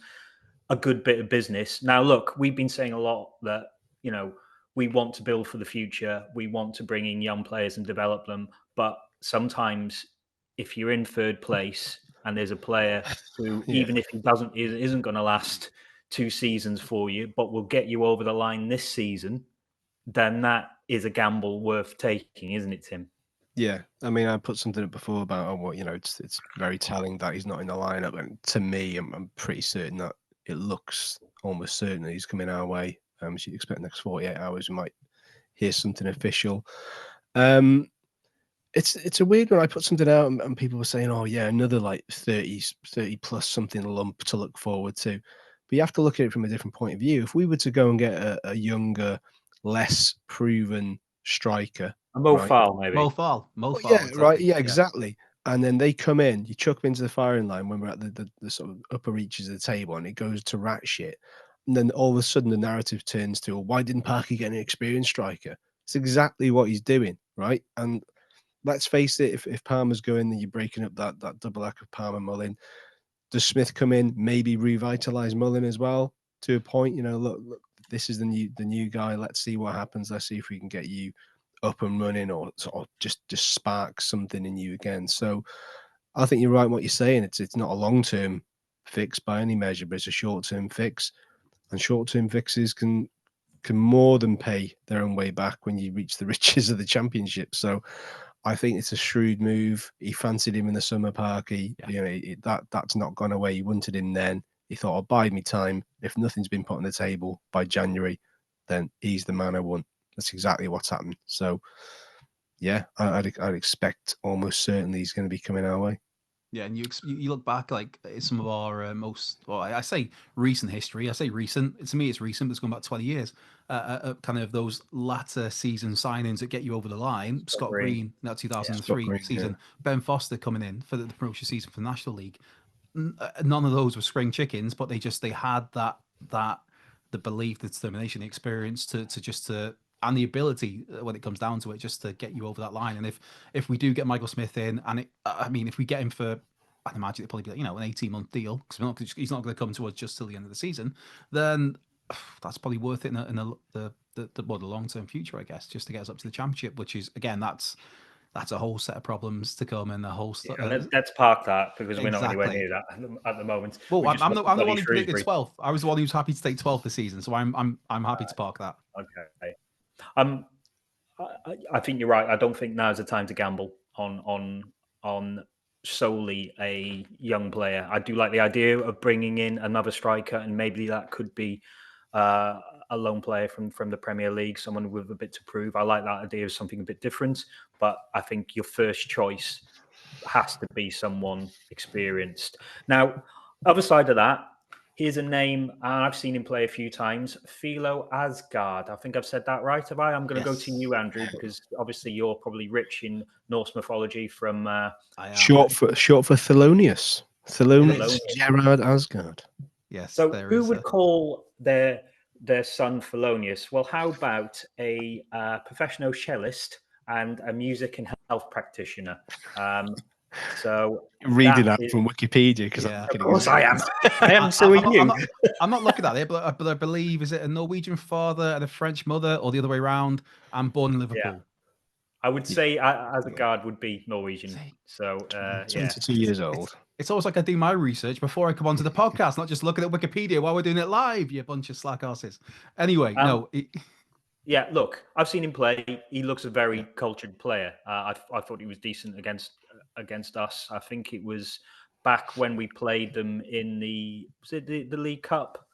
a good bit of business. Now, look, we've been saying a lot that, we want to build for the future. We want to bring in young players and develop them. But sometimes if you're in third place and there's a player who, even if he isn't going to last 2 seasons for you, but will get you over the line this season, then that is a gamble worth taking, isn't it, Tim? Yeah, I mean, I put something up before about it's very telling that he's not in the lineup, and to me, I'm pretty certain that it looks almost certain that he's coming our way. So you expect the next 48 hours we might hear something official. It's a weird one. I put something out and people were saying, "Oh yeah, another like 30 plus something lump to look forward to." But you have to look at it from a different point of view. If we were to go and get a younger, less proven striker, Mo Fowl, maybe. Mo Fowl. Yeah, exactly. Right. Yeah, exactly. And then they come in, you chuck them into the firing line when we're at the sort of upper reaches of the table, and it goes to rat shit. And then all of a sudden the narrative turns to, well, why didn't Parky get an experienced striker? It's exactly what he's doing. right? And let's face it, if Palmer's going, then you're breaking up that double act of Palmer Mullin. Does Smith come in, maybe revitalize Mullin as well to a point? Look, this is the new guy. Let's see what happens. Let's see if we can get you up and running, or just spark something in you again. So I think you're right in what you're saying. It's not a long-term fix by any measure, but it's a short-term fix, and short-term fixes can more than pay their own way back when you reach the riches of the championship. So I think it's a shrewd move. He fancied him in the summer park. That's not gone away. He wanted him then. He thought, I'll bide me time. If nothing's been put on the table by January, then he's the man I want. That's exactly what's happened. So, yeah, I'd expect almost certainly he's going to be coming our way. Yeah, and you look back like some of our I say recent history. I say recent. To me, it's recent, but it's going back 20 years. Kind of those latter season signings that get you over the line. Scott Green, that 2003 season. Yeah. Ben Foster coming in for the promotion season for the National League. None of those were spring chickens, but they had that the belief, the determination, the experience to and the ability when it comes down to it, just to get you over that line. And if we do get Michael Smith in, and if we get him for, I'd imagine it'll probably be an 18-month deal, because he's not going to come to us just till the end of the season, then that's probably worth it in the long-term future, I guess, just to get us up to the championship, which is, again, that's a whole set of problems to come, and a whole. Let's park that, because we're not anywhere near that at the moment. Well, I'm the one who predicted 12th. I was the one who was happy to take 12th this season, so I'm happy to park that. Okay. I think you're right. I don't think now's the time to gamble on solely a young player. I do like the idea of bringing in another striker, and maybe that could be a lone player from the Premier League, someone with a bit to prove. I like that idea of something a bit different, but I think your first choice has to be someone experienced. Now, other side of that, here's a name, and I've seen him play a few times, Philo Asgard. I think I've said that right, have I? I'm going to go to you, Andrew, because obviously you're probably rich in Norse mythology from... Short for Thelonious. Thelonious Gerard Asgard. Yes. So who would call their son Thelonious? Well, how about a professional cellist and a music and health practitioner? So reading that from Wikipedia, because of course I am. I am. So are you. I'm not looking at it, but I believe, is it a Norwegian father and a French mother, or the other way around? I'm born in Liverpool. Yeah. I would say Asgard would be Norwegian. So 22 years old. It's almost like I do my research before I come onto the podcast, not just looking at Wikipedia while we're doing it live. You bunch of slack asses. Anyway, no. Yeah, look, I've seen him play. He looks a very cultured player. I thought he was decent against us. I think it was back when we played them in the League Cup.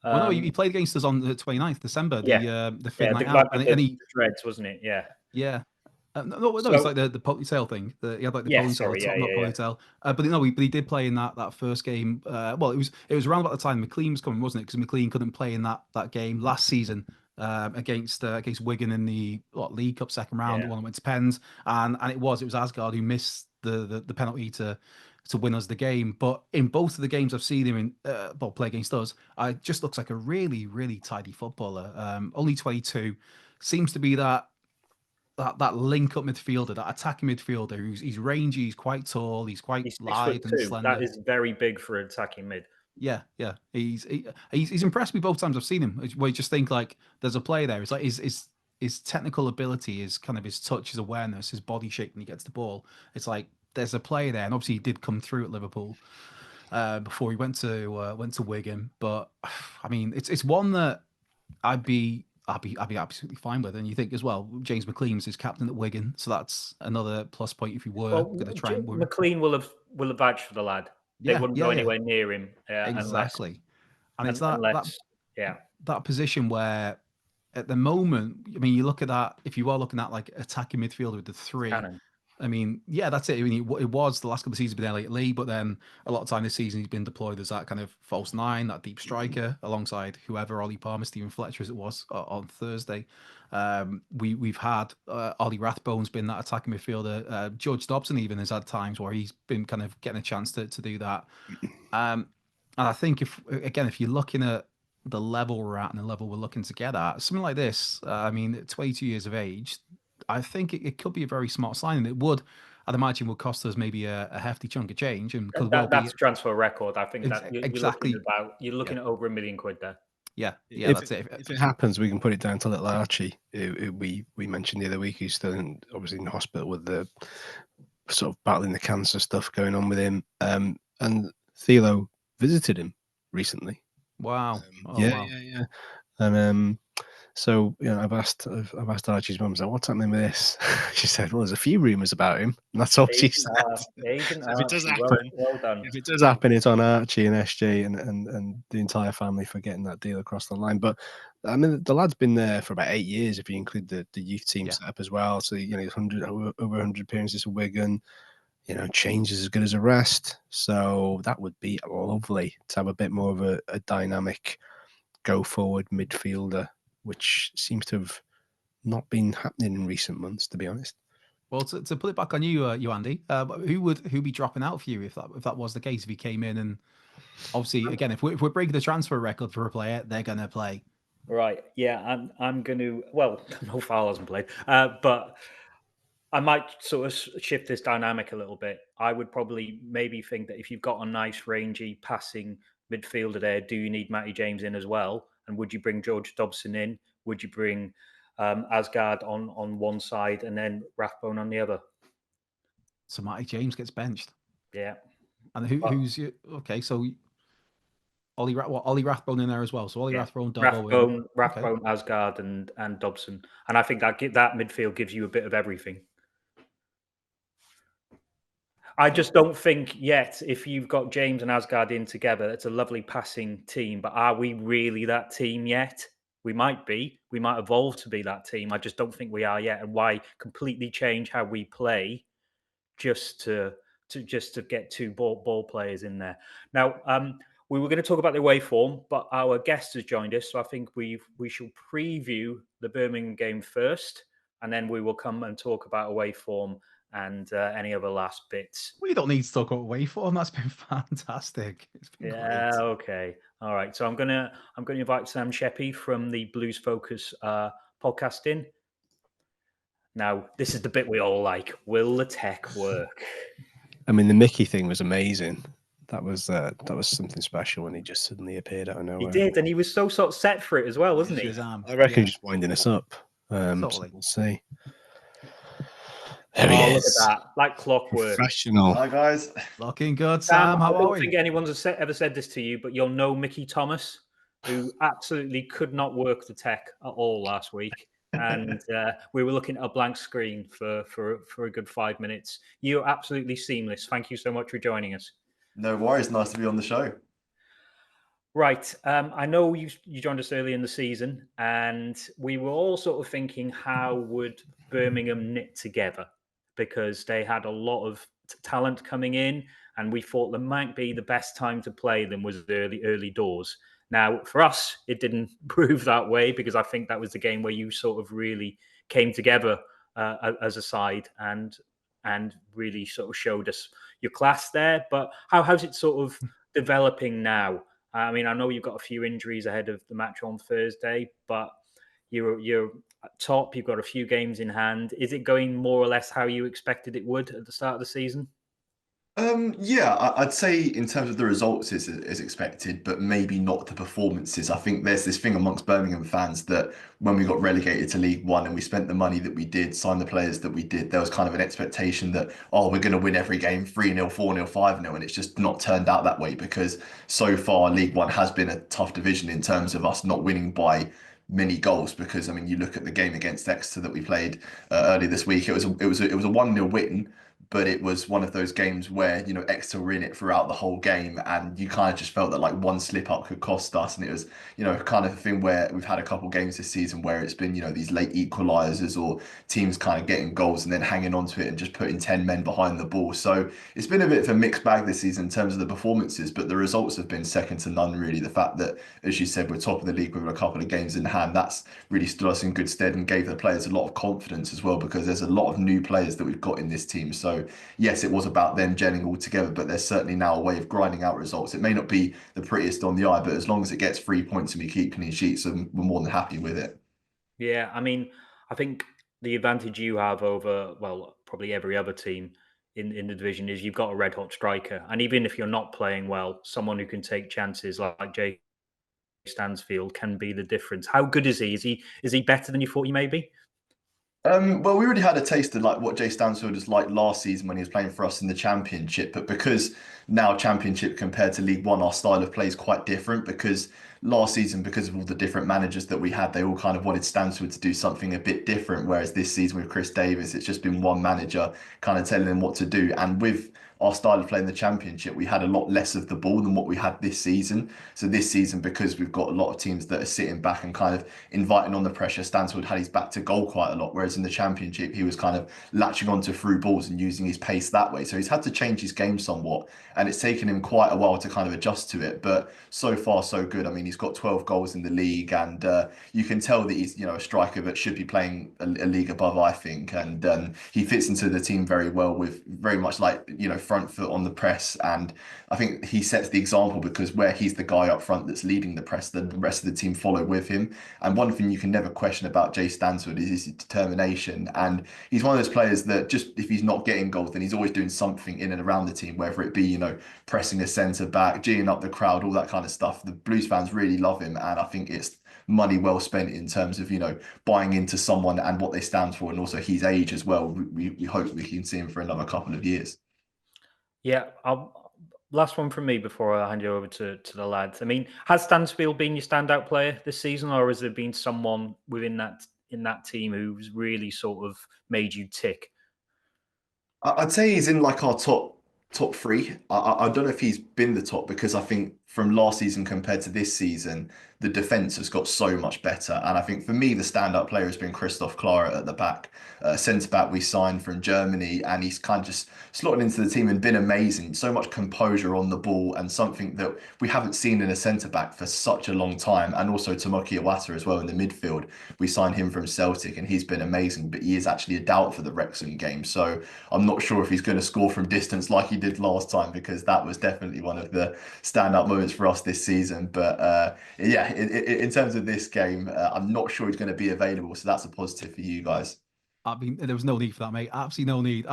No, he played against us on the 29th December, the fifth night out. And he Reds, wasn't it? Yeah. Yeah. No, it's like the ponytail thing. He had like the ponytail, but no, he did play in that first game. Well, it was around about the time McLean was coming, wasn't it? Because McLean couldn't play in that game last season against Wigan in the League Cup second round, the one that went to pens, and it was Asgard who missed the penalty to win us the game. But in both of the games I've seen him play against us, it just looks like a really, really tidy footballer. Only 22, seems to be that link up midfielder, that attacking midfielder. He's rangy, he's quite tall, he's quite lithe and slender. That is very big for an attacking mid. Yeah. He's impressed me both times I've seen him. Where you just think like there's a player there. It's like his technical ability, his kind of his touch, his awareness, his body shape when he gets the ball. It's like there's a player there, and obviously he did come through at Liverpool before he went to Wigan. But I mean, it's one that I'd be absolutely fine with. And you think as well, James McLean's his captain at Wigan, so that's another plus point if you were going to try and win. McLean will have vouched for the lad. They wouldn't go anywhere near him. Exactly. And it's that position where at the moment, I mean, you look at that, if you are looking at like attacking midfielder with the three, I mean, yeah, that's it. I mean, it was the last couple of seasons been Elliot Lee, but then a lot of time this season he's been deployed as that kind of false nine, that deep striker, alongside whoever, Ollie Palmer, Stephen Fletcher as it was on Thursday. We've had Ollie Rathbone's been that attacking midfielder. George Dobson even has had times where he's been kind of getting a chance to do that. And I think if you're looking at the level we're at and the level we're looking to get at, something like this, I mean, 22 years of age, I think it could be a very smart sign, and it would, I'd imagine, would cost us maybe a hefty chunk of change, and could well That's be transfer record. I think that you're looking exactly. at over £1 million there. Yeah, If that's it. If it happens, we can put it down to little Archie, who we mentioned the other week, who's still obviously in the hospital with the sort of battling the cancer stuff going on with him. And Thilo visited him recently. Wow. Yeah. And so I've asked Archie's mum, like, what's happening with this? She said, well, there's a few rumours about him, and that's all she said. Agent So if it does Archie, happen, well done. If it does happen, it's on Archie and SJ and the entire family for getting that deal across the line. But I mean, the lad's been there for about 8 years if you include the youth team setup as well. So he's over 100 appearances for Wigan. Change is as good as a rest. So that would be lovely to have a bit more of a dynamic go forward midfielder, which seems to have not been happening in recent months, to be honest. Well, to put it back on you, Andy, who be dropping out for you if that was the case? If he came in, and obviously, again, if we're breaking the transfer record for a player, they're going to play. Right. Yeah, I'm going to. Well, Mo Farrell hasn't played, but I might sort of shift this dynamic a little bit. I would probably maybe think that if you've got a nice rangy passing midfielder there, do you need Matty James in as well? And would you bring George Dobson in? Would you bring Asgard on one side and then Rathbone on the other? So Matty James gets benched. Yeah. And who's you? Okay, so Ollie Rathbone in there as well. So Ollie Rathbone, Rathbone, Asgard, and Dobson. And I think that midfield gives you a bit of everything. I just don't think yet, if you've got James and Asgard in together, it's a lovely passing team. But are we really that team yet? We might be. We might evolve to be that team. I just don't think we are yet. And why completely change how we play just to get two ball players in there? Now, we were going to talk about the away form, but our guest has joined us, so I think we shall preview the Birmingham game first, and then we will come and talk about away form and any other last bits. We don't need to talk about away form. That's been fantastic. It's been great. Okay. All right. So I'm gonna invite Sam Sheppy from the Blues Focus podcast in. Now, this is the bit we all like. Will the tech work? I mean, the Mickey thing was amazing. That was something special when he just suddenly appeared out of nowhere. He did, and he was so sort of set for it as well, wasn't he? I reckon he's just winding us up. Totally. So we'll see. There he is. Look at that, like clockwork. Professional. Hi guys. Looking good, Sam. How are we? I don't think anyone's ever said this to you, but you'll know Mickey Thomas, who absolutely could not work the tech at all last week. And we were looking at a blank screen for a good 5 minutes. You're absolutely seamless. Thank you so much for joining us. No worries. Nice to be on the show. Right. I know you joined us early in the season, and we were all sort of thinking, how would Birmingham knit together? Because they had a lot of talent coming in, and we thought there might be the best time to play them was early doors. Now, for us, it didn't prove that way, because I think that was the game where you sort of really came together as a side and really sort of showed us your class there. But how's it sort of developing now? I mean, I know you've got a few injuries ahead of the match on Thursday, but you're at top. You've got a few games in hand. Is it going more or less how you expected it would at the start of the season? Yeah, I'd say in terms of the results is expected, but maybe not the performances. I think there's this thing amongst Birmingham fans that when we got relegated to League One and we spent the money that we did, signed the players that we did, there was kind of an expectation that, oh, we're going to win every game 3-0, 4-0, 5-0, and it's just not turned out that way, because so far League One has been a tough division in terms of us not winning by many goals. Because I mean, you look at the game against Exeter that we played earlier this week, it was a 1-0 win. But it was one of those games where, Exeter were in it throughout the whole game, and you kind of just felt that like one slip up could cost us. And it was, kind of a thing where we've had a couple games this season where it's been, these late equalizers or teams kind of getting goals and then hanging on to it and just putting 10 men behind the ball. So it's been a bit of a mixed bag this season in terms of the performances, but the results have been second to none, really. The fact that, as you said, we're top of the league with a couple of games in hand, that's really stood us in good stead and gave the players a lot of confidence as well, because there's a lot of new players that we've got in this team. So yes, it was about them gelling all together, but there's certainly now a way of grinding out results. It may not be the prettiest on the eye, but as long as it gets 3 points and we keep clean sheets, we're more than happy with it. Yeah, I mean, I think the advantage you have over, well, probably every other team in the division is you've got a red hot striker, and even if you're not playing well, someone who can take chances like Jay Stansfield can be the difference. How good is he? Is he better than you thought he may be? Well, we already had a taste of like what Jay Stansfield was like last season when he was playing for us in the Championship. But because now Championship compared to League One, our style of play is quite different. Because last season, because of all the different managers that we had, they all kind of wanted Stansfield to do something a bit different. Whereas this season with Chris Davis, it's just been one manager kind of telling him what to do. And with our style of play in the Championship, we had a lot less of the ball than what we had this season. So this season, because we've got a lot of teams that are sitting back and kind of inviting on the pressure, Stansfield had his back to goal quite a lot. Whereas in the Championship, he was kind of latching onto through balls and using his pace that way. So he's had to change his game somewhat, and it's taken him quite a while to kind of adjust to it. But so far, so good. I mean, he's got 12 goals in the league, and you can tell that he's a striker that should be playing a league above, I think. And he fits into the team very well with very much like front foot on the press, and I think he sets the example because where he's the guy up front that's leading the press, then the rest of the team follow with him. And one thing you can never question about Jay Stansford is his determination, and he's one of those players that just if he's not getting goals, then he's always doing something in and around the team, whether it be pressing a centre back, geeing up the crowd, all that kind of stuff. The Blues fans really love him, and I think it's money well spent in terms of buying into someone and what they stand for, and also his age as well. We hope we can see him for another couple of years. Yeah, last one from me before I hand you over to the lads. I mean, has Stansfield been your standout player this season, or has there been someone in that team who's really sort of made you tick? I'd say he's in like our top three. I don't know if he's been the top because I think from last season compared to this season, the defence has got so much better. And I think for me, the standout player has been Christoph Klara at the back, centre back we signed from Germany, and he's kind of just slotted into the team and been amazing. So much composure on the ball, and something that we haven't seen in a centre back for such a long time. And also Tomoki Iwata as well in the midfield. We signed him from Celtic, and he's been amazing. But he is actually a doubt for the Wrexham game, so I'm not sure if he's going to score from distance like he did last time, because that was definitely one of the standout moments for us this season. But yeah, in terms of this game, I'm not sure he's going to be available, so that's a positive for you guys. I mean, there was no need for that, mate. Absolutely no need.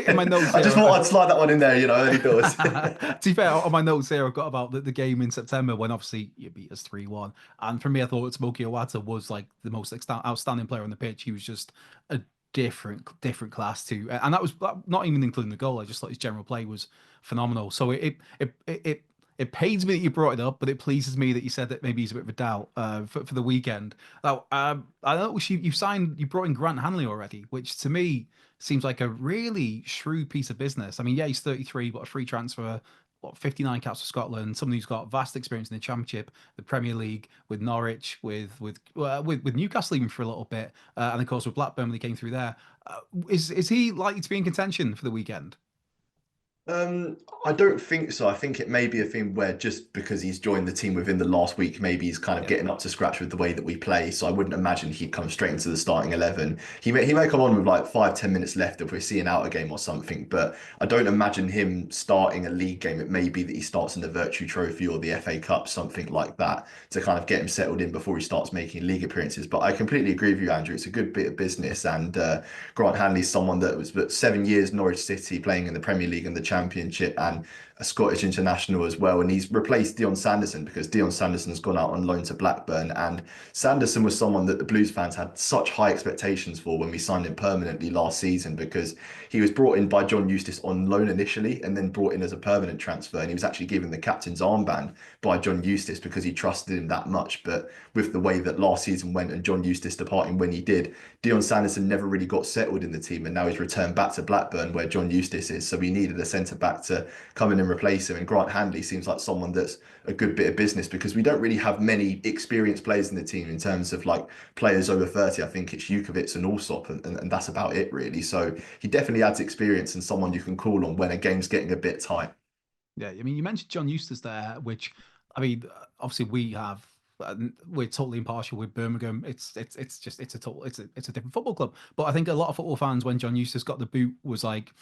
In my notes, I just thought I'd slide that one in there, early doors. To be fair, on my notes here, I've got about the game in September when obviously you beat us 3-1. And for me, I thought Tomoki Iwata was like the most outstanding player on the pitch. He was just a different class too. And that was not even including the goal. I just thought his general play was phenomenal. So it pains me that you brought it up, but it pleases me that you said that maybe he's a bit of a doubt for the weekend. Now, I know you brought in Grant Hanley already, which to me seems like a really shrewd piece of business. I mean, yeah, he's 33, but a free transfer, 59 caps for Scotland, someone who's got vast experience in the Championship, the Premier League, with Norwich, with Newcastle even for a little bit, and of course with Blackburn when he came through there. Is he likely to be in contention for the weekend? I don't think so. I think it may be a thing where just because he's joined the team within the last week, maybe he's kind of getting up to scratch with the way that we play. So I wouldn't imagine he'd come straight into the starting 11. He may come on with like 5-10 minutes left if we're seeing out a game or something, but I don't imagine him starting a league game. It may be that he starts in the Virtue Trophy or the FA Cup, something like that, to kind of get him settled in before he starts making league appearances. But I completely agree with you, Andrew. It's a good bit of business, and Grant Hanley's someone that was 7 years Norwich City playing in the Premier League and the Championship, and a Scottish international as well, and he's replaced Dion Sanderson because Dion Sanderson's gone out on loan to Blackburn, and Sanderson was someone that the Blues fans had such high expectations for when we signed him permanently last season, because he was brought in by John Eustace on loan initially and then brought in as a permanent transfer, and he was actually given the captain's armband by John Eustace because he trusted him that much. But with the way that last season went and John Eustace departing when he did, Dion Sanderson never really got settled in the team, and now he's returned back to Blackburn where John Eustace is, so we needed a centre back to come in and replace him. And Grant Hanley seems like someone that's a good bit of business, because we don't really have many experienced players in the team in terms of like players over 30. I think it's Jukovic and Allsop, and that's about it really. So he definitely adds experience and someone you can call on when a game's getting a bit tight. Yeah, I mean, you mentioned John Eustace there, which, I mean, obviously we're totally impartial with Birmingham. It's a different football club. But I think a lot of football fans, when John Eustace got the boot, was like,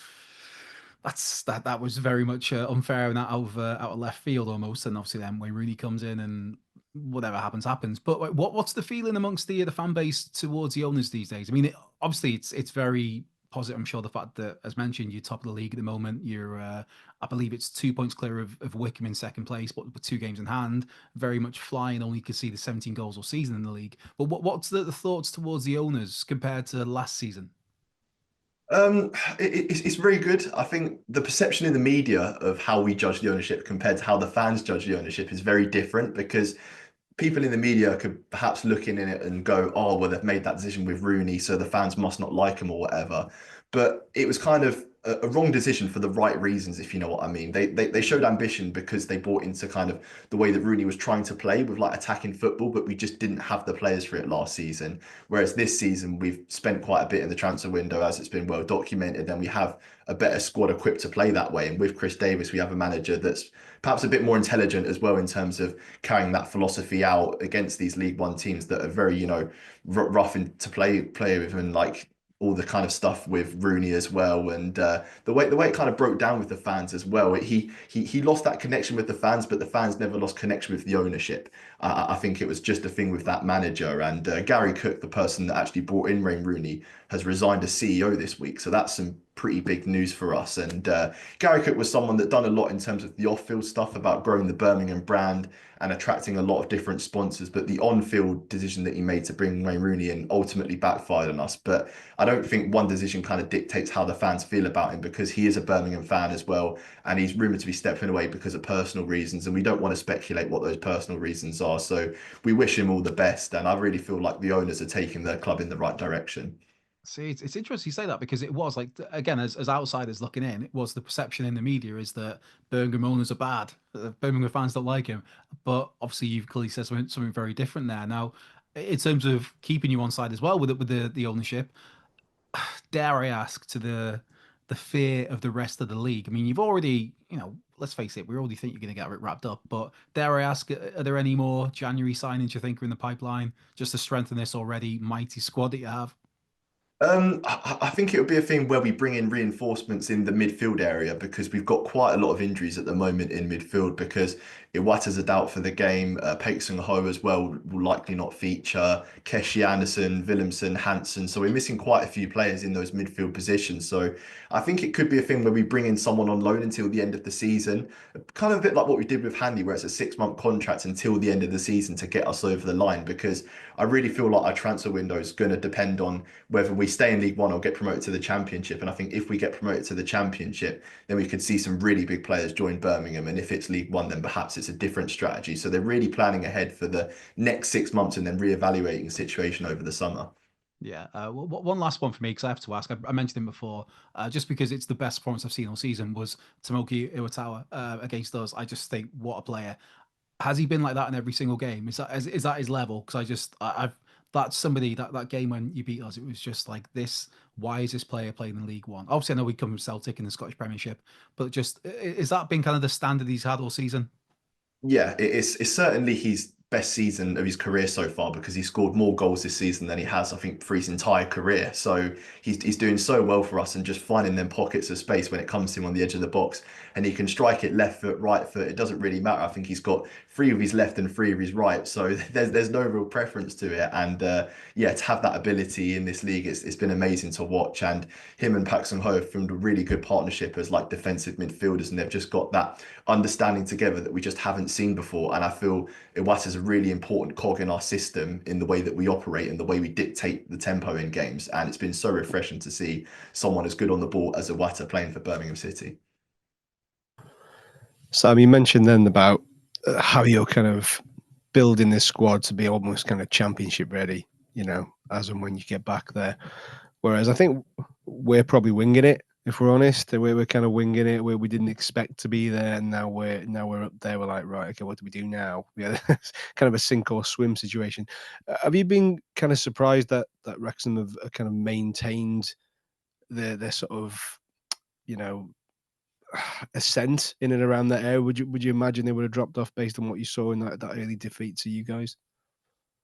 that was very much unfair and out of left field almost. And obviously then Wayne Rooney comes in and whatever happens, happens. But like, what's the feeling amongst the fan base towards the owners these days? I mean, obviously it's very positive. I'm sure the fact that, as mentioned, you're top of the league at the moment. You're, I believe it's 2 points clear of Wickham in second place, but with 2 games in hand, very much flying. Only could see the 17 goals all season in the league. But what's the thoughts towards the owners compared to last season? It's very good. I think the perception in the media of how we judge the ownership compared to how the fans judge the ownership is very different, because people in the media could perhaps look in it and go, oh, well, they've made that decision with Rooney, so the fans must not like him or whatever. But it was kind of a wrong decision for the right reasons, if you know what I mean. They showed ambition because they bought into kind of the way that Rooney was trying to play with like attacking football, but we just didn't have the players for it last season. Whereas this season, we've spent quite a bit in the transfer window, as it's been well documented, and we have a better squad equipped to play that way. And with Chris Davis, we have a manager that's perhaps a bit more intelligent as well in terms of carrying that philosophy out against these League One teams that are very, rough to play with, and like all the kind of stuff with Rooney as well, and the way it kind of broke down with the fans as well. He lost that connection with the fans, but the fans never lost connection with the ownership. I think it was just a thing with that manager, and Gary Cook, the person that actually brought in Wayne Rooney, has resigned as CEO this week, so that's some pretty big news for us. And Gary Cook was someone that done a lot in terms of the off-field stuff about growing the Birmingham brand and attracting a lot of different sponsors. But the on-field decision that he made to bring Wayne Rooney in ultimately backfired on us. But I don't think one decision kind of dictates how the fans feel about him, because he is a Birmingham fan as well, and he's rumoured to be stepping away because of personal reasons, and we don't want to speculate what those personal reasons are. So we wish him all the best, and I really feel like the owners are taking their club in the right direction. See, it's interesting you say that, because it was like, again, as outsiders looking in, it was the perception in the media is that Birmingham owners are bad, that Birmingham fans don't like him. But obviously, you've clearly said something very different there. Now, in terms of keeping you on side as well with the ownership, dare I ask, to the fear of the rest of the league? I mean, you've already, let's face it, we already think you're going to get it wrapped up. But dare I ask, are there any more January signings you think are in the pipeline just to strengthen this already mighty squad that you have? I think it would be a thing where we bring in reinforcements in the midfield area, because we've got quite a lot of injuries at the moment in midfield, because Iwata's a doubt for the game. Pakes and Ho as well will likely not feature. Keshi Anderson, Willemsen, Hansen. So we're missing quite a few players in those midfield positions. So I think it could be a thing where we bring in someone on loan until the end of the season. Kind of a bit like what we did with Handy, where it's a 6-month contract until the end of the season to get us over the line, because I really feel like our transfer window is going to depend on whether we stay in League One or get promoted to the Championship. And I think if we get promoted to the Championship, then we could see some really big players join Birmingham. And if it's League One, then perhaps it's a different strategy. So they're really planning ahead for the next 6 months and then reevaluating the situation over the summer. Yeah. One last one for me, because I have to ask. I mentioned him before, just because it's the best performance I've seen all season was Tomoki Iwatawa against us. I just think, what a player. Has he been like that in every single game? Is that his level? Because I've that's somebody that game when you beat us, it was just like this. Why is this player playing in League One? Obviously, I know we come from Celtic in the Scottish Premiership, but just is that been kind of the standard he's had all season? Yeah, it's certainly his best season of his career so far, because he scored more goals this season than he has, I think, for his entire career. So he's doing so well for us and just finding them pockets of space when it comes to him on the edge of the box. And he can strike it left foot, right foot. It doesn't really matter. I think he's got 3 of his left and 3 of his right. So there's no real preference to it. And yeah, to have that ability in this league, it's been amazing to watch. And him and Paxson Ho have formed a really good partnership as like defensive midfielders, and they've just got that understanding together that we just haven't seen before. And I feel Iwata's a really important cog in our system in the way that we operate and the way we dictate the tempo in games. And it's been so refreshing to see someone as good on the ball as Iwata playing for Birmingham City. Sam, you mentioned then about how you're kind of building this squad to be almost kind of championship ready, as and when you get back there. Whereas I think we're probably winging it, if we're honest. We're kind of winging it where we didn't expect to be there, and now we're up there. We're like, right, okay, what do we do now? Yeah, kind of a sink or swim situation. Have you been kind of surprised that Wrexham have kind of maintained their sort of, ascent in and around that area? Would you imagine they would have dropped off based on what you saw in that early defeat to you guys?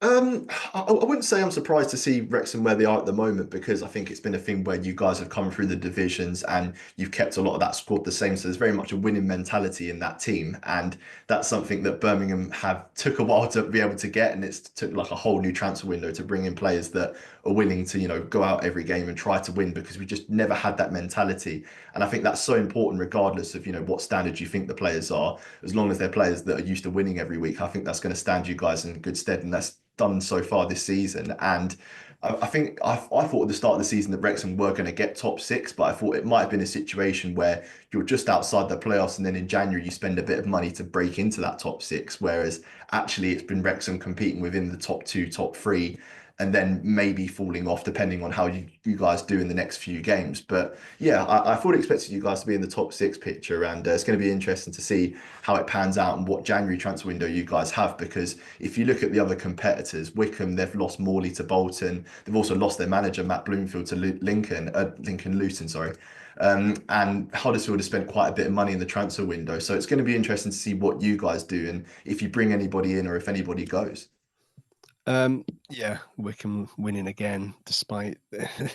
I wouldn't say I'm surprised to see Wrexham where they are at the moment because I think it's been a thing where you guys have come through the divisions and you've kept a lot of that squad the same. So there's very much a winning mentality in that team, and that's something that Birmingham have took a while to be able to get, and it's took like a whole new transfer window to bring in players that are willing to go out every game and try to win because we just never had that mentality. And I think that's so important regardless of what standard you think the players are, as long as they're players that are used to winning every week. I think that's going to stand you guys in good stead, and that's done so far this season. And I think I thought at the start of the season that Wrexham were going to get top six, but I thought it might have been a situation where you're just outside the playoffs, and then in January you spend a bit of money to break into that top six. Whereas actually it's been Wrexham competing within the top two, top three, and then maybe falling off depending on how you guys do in the next few games. But yeah, I fully expected you guys to be in the top six picture, and it's going to be interesting to see how it pans out and what January transfer window you guys have. Because if you look at the other competitors, Wickham, they've lost Morley to Bolton. They've also lost their manager, Matt Bloomfield, to Lincoln Luton, sorry. And Huddersfield has spent quite a bit of money in the transfer window. So it's going to be interesting to see what you guys do and if you bring anybody in or if anybody goes. Yeah, Wickham winning again, despite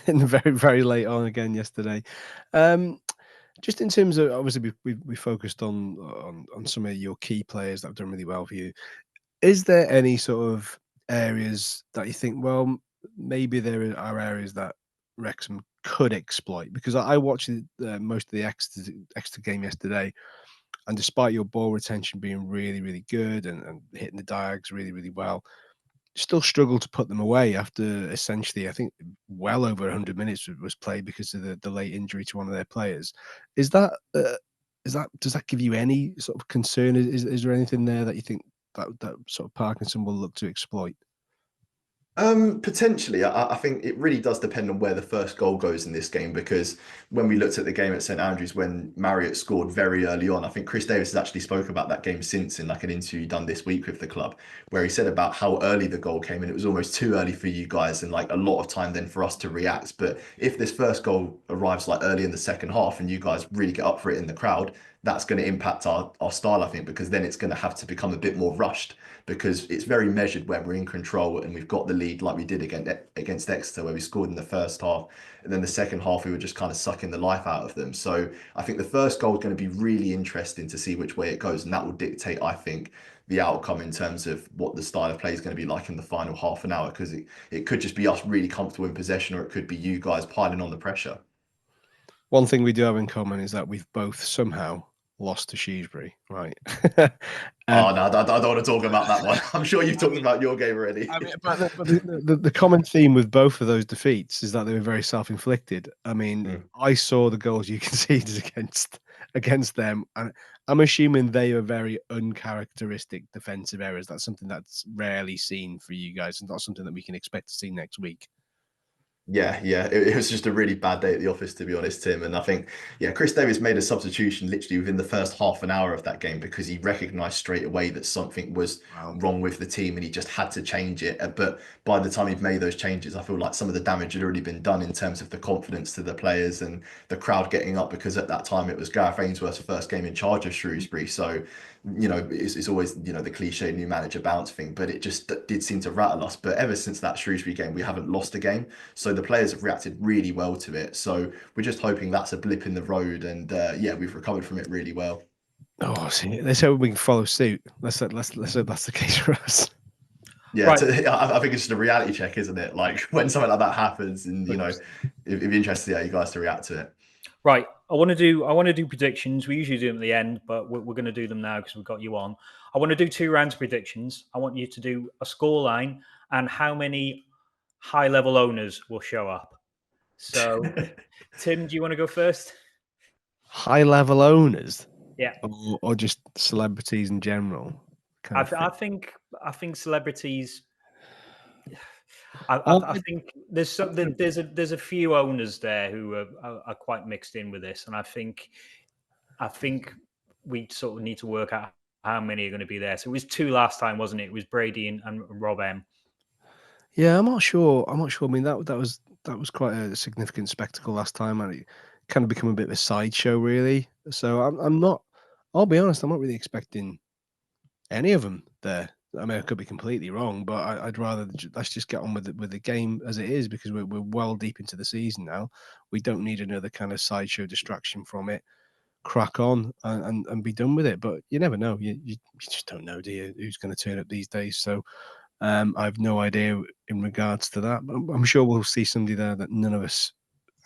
in the very, very late on again yesterday. Just in terms of, obviously we focused on some of your key players that have done really well for you. Is there any sort of areas that you think, well, maybe there are areas that Wrexham could exploit? Because I watched most of the Exeter game yesterday, and despite your ball retention being really, really good and hitting the diags really, really well, still struggled to put them away after essentially, I think, well over 100 minutes was played because of the late injury to one of their players. Is that does that give you any sort of concern? Is there anything there that you think that sort of Parkinson will look to exploit? Potentially. I think it really does depend on where the first goal goes in this game, because when we looked at the game at St Andrews when Marriott scored very early on, I think Chris Davis has actually spoke about that game since in like an interview done this week with the club, where he said about how early the goal came and it was almost too early for you guys and like a lot of time then for us to react. But if this first goal arrives like early in the second half and you guys really get up for it in the crowd, that's going to impact our style, I think, because then it's going to have to become a bit more rushed, because it's very measured when we're in control and we've got the lead like we did against Exeter, where we scored in the first half, and then the second half we were just kind of sucking the life out of them. So I think the first goal is going to be really interesting to see which way it goes, and that will dictate, I think, the outcome in terms of what the style of play is going to be like in the final half an hour, because it could just be us really comfortable in possession, or it could be you guys piling on the pressure. One thing we do have in common is that we've both somehow lost to Shrewsbury, right? Oh no, I don't want to talk about that one. I'm sure you've talked about your game already. I mean, but the common theme with both of those defeats is that they were very self-inflicted. I mean, I saw the goals you conceded against them, and I'm assuming they are very uncharacteristic defensive errors. That's something that's rarely seen for you guys, and not something that we can expect to see next week. Yeah, it was just a really bad day at the office, to be honest, Tim. And I think, Chris Davis made a substitution literally within the first half an hour of that game because he recognised straight away that something was wrong with the team and he just had to change it. But by the time he'd made those changes, I feel like some of the damage had already been done in terms of the confidence to the players and the crowd getting up, because at that time it was Gareth Ainsworth's first game in charge of Shrewsbury. So, it's always, the cliche new manager bounce thing, but it just did seem to rattle us. But ever since that Shrewsbury game, we haven't lost a game. So the players have reacted really well to it. So we're just hoping that's a blip in the road, and we've recovered from it really well. Oh, see, let's hope we can follow suit. Let's hope that's the case for us. Yeah, Right. I think it's just a reality check, isn't it? Like when something like that happens, and it'd be interesting to see how you guys to react to it. Right. I want to do predictions. We usually do them at the end, but we're going to do them now because we've got you on. I want to do 2 rounds of predictions. I want you to do a scoreline and how many high-level owners will show up. So, Tim, do you want to go first? High-level owners? Yeah. Or just celebrities in general? I think celebrities. I think there's a few owners there who are quite mixed in with this, and I think we sort of need to work out how many are going to be there. So it was 2 last time, wasn't it? It was Brady and Rob M. Yeah, I'm not sure. I mean, that was quite a significant spectacle last time, and it kind of become a bit of a sideshow, really. So I'm not. I'll be honest, I'm not really expecting any of them there, I mean, I could be completely wrong, but I'd rather let's just get on with the game as it is, because we're well deep into the season now. We don't need another kind of sideshow distraction from it. Crack on and be done with it. But you never know. You just don't know, do you, who's going to turn up these days? So I have no idea in regards to that. But I'm sure we'll see somebody there that none of us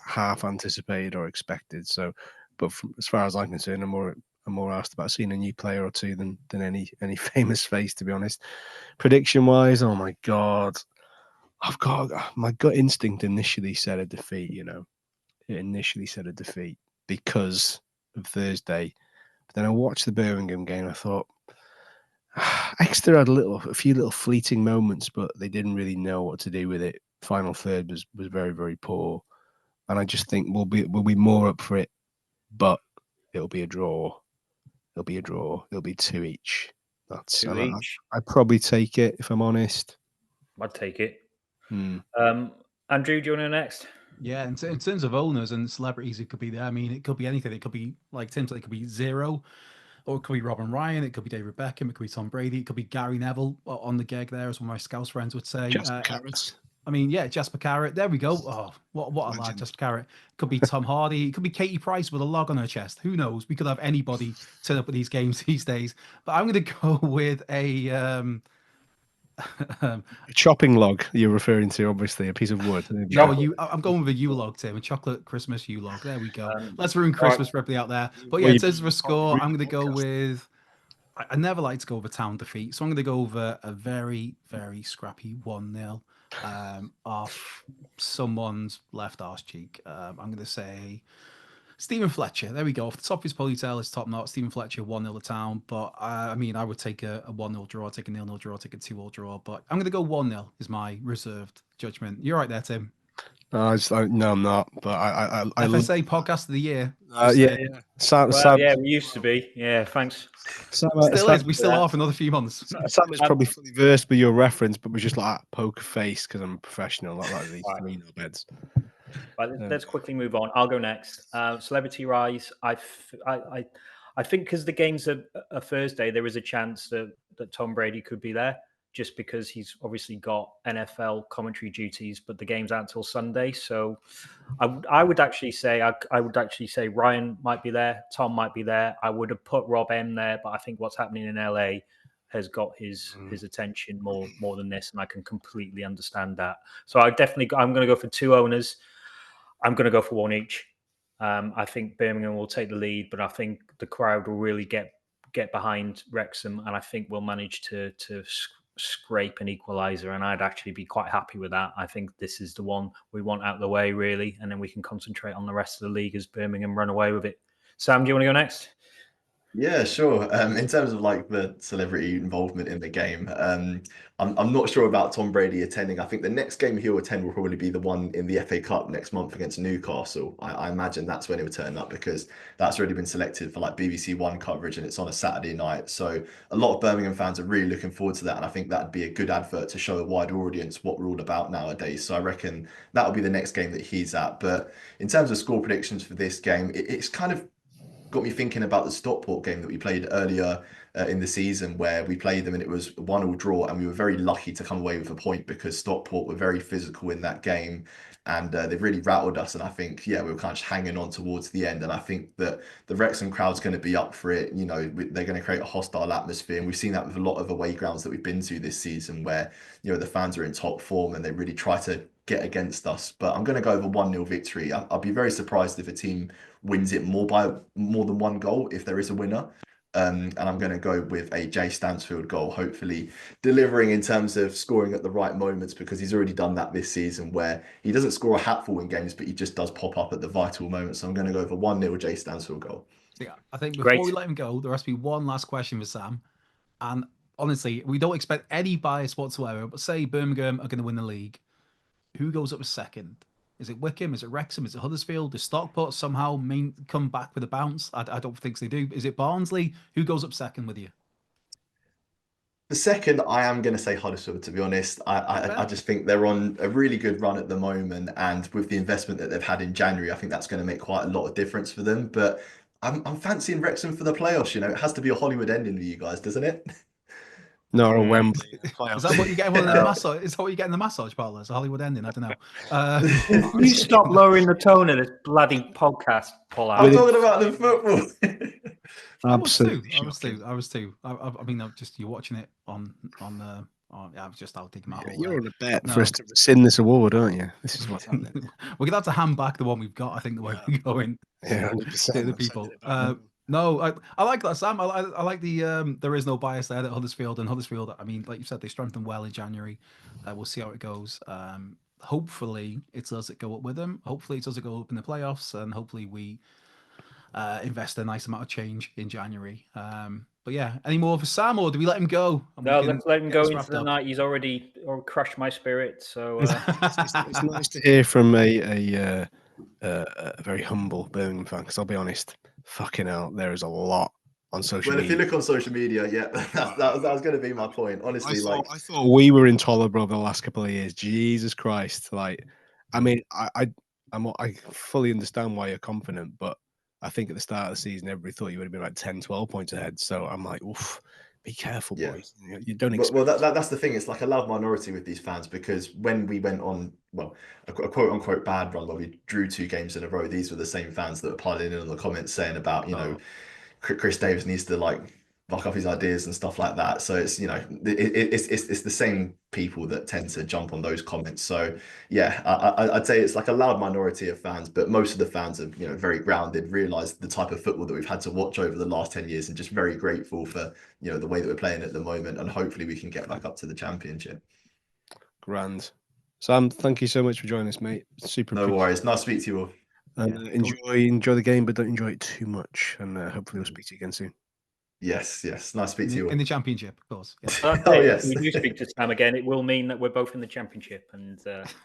half anticipated or expected. So, but as far as I'm concerned, I'm more asked about seeing a new player or two than any famous face, to be honest. Prediction wise, oh my god, I've got my gut instinct initially said a defeat. It initially said a defeat because of Thursday. But then I watched the Birmingham game. I thought Exeter had a few little fleeting moments, but they didn't really know what to do with it. Final third was very, very poor, and I just think we'll be more up for it, but it'll be a draw. It'll be a draw. It'll be 2 each. That's 2 each. I'd probably take it, if I'm honest. I'd take it. Hmm. Andrew, do you want to go next? Yeah, in terms of owners and celebrities, it could be there. I mean, it could be anything. It could be like Tim said, it could be Zero, or it could be Robin Ryan. It could be David Beckham. It could be Tom Brady. It could be Gary Neville on the gig there, as one of my Scouse friends would say. Jasper Carrot. I mean, yeah, Jasper Carrot. There we go. Oh, what a lad, Jasper Carrot. It could be Tom Hardy. It could be Katie Price with a log on her chest. Who knows? We could have anybody turn up at these games these days. But I'm going to go with a chopping log you're referring to, obviously, a piece of wood. No, I'm going with a U-log, Tim, a chocolate Christmas U-log. There we go. Let's ruin Christmas for everybody out there. But yeah, in terms of a score, I'm going to go with. I never like to go with a town defeat, so I'm going to go over a very, very scrappy 1-0 off someone's left arse cheek. I'm going to say Stephen Fletcher. There we go. Off the top of his ponytail, his top knot. Stephen Fletcher, 1-0 to town. But I mean, I would take a 1-0 draw, take a 0-0 draw, take a 2-0 draw. But I'm going to go 1-0 is my reserved judgment. You're right there, Tim. No, I'm not. But I FSA podcast of the year. Yeah. Sam, yeah, we used to be. Yeah, thanks. Still is. We still are for another few months. Sam is probably fully versed with your reference, but was just like poker face because I'm a professional, not like these three beds. Right, let's quickly move on. I'll go next. Celebrity rise. I think because the game's a Thursday, there is a chance that Tom Brady could be there, just because he's obviously got NFL commentary duties, but the game's out till Sunday. So I would actually say Ryan might be there, Tom might be there. I would have put Rob M there, but I think what's happening in LA has got his attention more than this, and I can completely understand that. So I'm going to go for 2 owners. I'm going to go for 1 each. I think Birmingham will take the lead, but I think the crowd will really get behind Wrexham, and I think we'll manage to scrape an equaliser, and I'd actually be quite happy with that. I think this is the one we want out of the way, really, and then we can concentrate on the rest of the league as Birmingham run away with it. Sam, do you want to go next? Yeah, sure. In terms of like the celebrity involvement in the game, I'm not sure about Tom Brady attending. I think the next game he'll attend will probably be the one in the FA Cup next month against Newcastle. I imagine that's when he'll turn up, because that's already been selected for like BBC One coverage, and it's on a Saturday night. So a lot of Birmingham fans are really looking forward to that, and I think that'd be a good advert to show a wider audience what we're all about nowadays. So I reckon that'll be the next game that he's at. But in terms of score predictions for this game, it's kind of got me thinking about the Stockport game that we played earlier in the season, where we played them and it was 1-1 draw, and we were very lucky to come away with a point because Stockport were very physical in that game, and they really rattled us. And I think, yeah, we were kind of just hanging on towards the end, and I think that the Wrexham crowd's going to be up for it. They're going to create a hostile atmosphere, and we've seen that with a lot of away grounds that we've been to this season, where the fans are in top form and they really try to get against us. But I'm going to go over 1-0 victory. I'll be very surprised if a team wins it more than 1 goal, if there is a winner. And I'm going to go with a Jay Stansfield goal, hopefully delivering in terms of scoring at the right moments, because he's already done that this season, where he doesn't score a hatful in games, but he just does pop up at the vital moments. So I'm going to go for 1-0 Jay Stansfield goal. Yeah, I think before we let him go, there has to be one last question for Sam. And honestly, we don't expect any bias whatsoever, but say Birmingham are going to win the league. Who goes up as second? Is it Wickham? Is it Wrexham? Is it Huddersfield? Does Stockport somehow come back with a bounce? I don't think they do. Is it Barnsley? Who goes up second with you? The second, I am going to say Huddersfield, to be honest. I just think they're on a really good run at the moment, and with the investment that they've had in January, I think that's going to make quite a lot of difference for them. But I'm fancying Wrexham for the playoffs. It has to be a Hollywood ending for you guys, doesn't it? No, or Wembley. Is that what you get in the massage? Is that what you get in the massage parlours? Hollywood ending? I don't know. You stop lowering the tone of this bloody podcast, Paul. I'm talking about the football. Absolutely. I was too. I mean, you're watching it on I'll dig my hole. You're on a bet for us to rescind this award, aren't you? This is what's happening. We're gonna have to hand back the one we've got. I think the way we're going. Yeah, 100%. The people. No, I like that, Sam. I like the there is no bias there at Huddersfield. And Huddersfield, I mean, like you said, they strengthened well in January. We'll see how it goes. Hopefully, it does go up with them. Hopefully, it does go up in the playoffs, and hopefully we invest a nice amount of change in January. But yeah, any more for Sam, or do we let him go? No, let's let him go into the night. He's already crushed my spirit. So it's nice to hear from a very humble Birmingham fan, because I'll be honest, fucking hell, there is a lot on social media. Well, if you look on social media, yeah, that was going to be my point. Honestly, I thought we were intolerable over the last couple of years. Jesus Christ! Like, I mean, I fully understand why you're confident, but I think at the start of the season, everybody thought you would have been like 10, 12 points ahead. So I'm like, oof, be careful, boys. You don't expect. Well, that's the thing. It's like a loud minority with these fans, because when we went on, a quote unquote bad run where we drew 2 games in a row, these were the same fans that were piling in on the comments saying about, Chris Davis needs to like buck off his ideas and stuff like that. So it's, it's the same people that tend to jump on those comments. So yeah, I'd say it's like a loud minority of fans, but most of the fans are, very grounded, realize the type of football that we've had to watch over the last 10 years, and just very grateful for, the way that we're playing at the moment. And hopefully we can get back up to the Championship. Grand. Sam, thank you so much for joining us, mate. Super. No worries. Nice to speak to you all. And enjoy the game, but don't enjoy it too much. And hopefully we'll speak to you again soon. Yes. Nice to speak to you all. In the Championship, of course. Yes. Yes. If we do speak to Sam again, it will mean that we're both in the Championship, and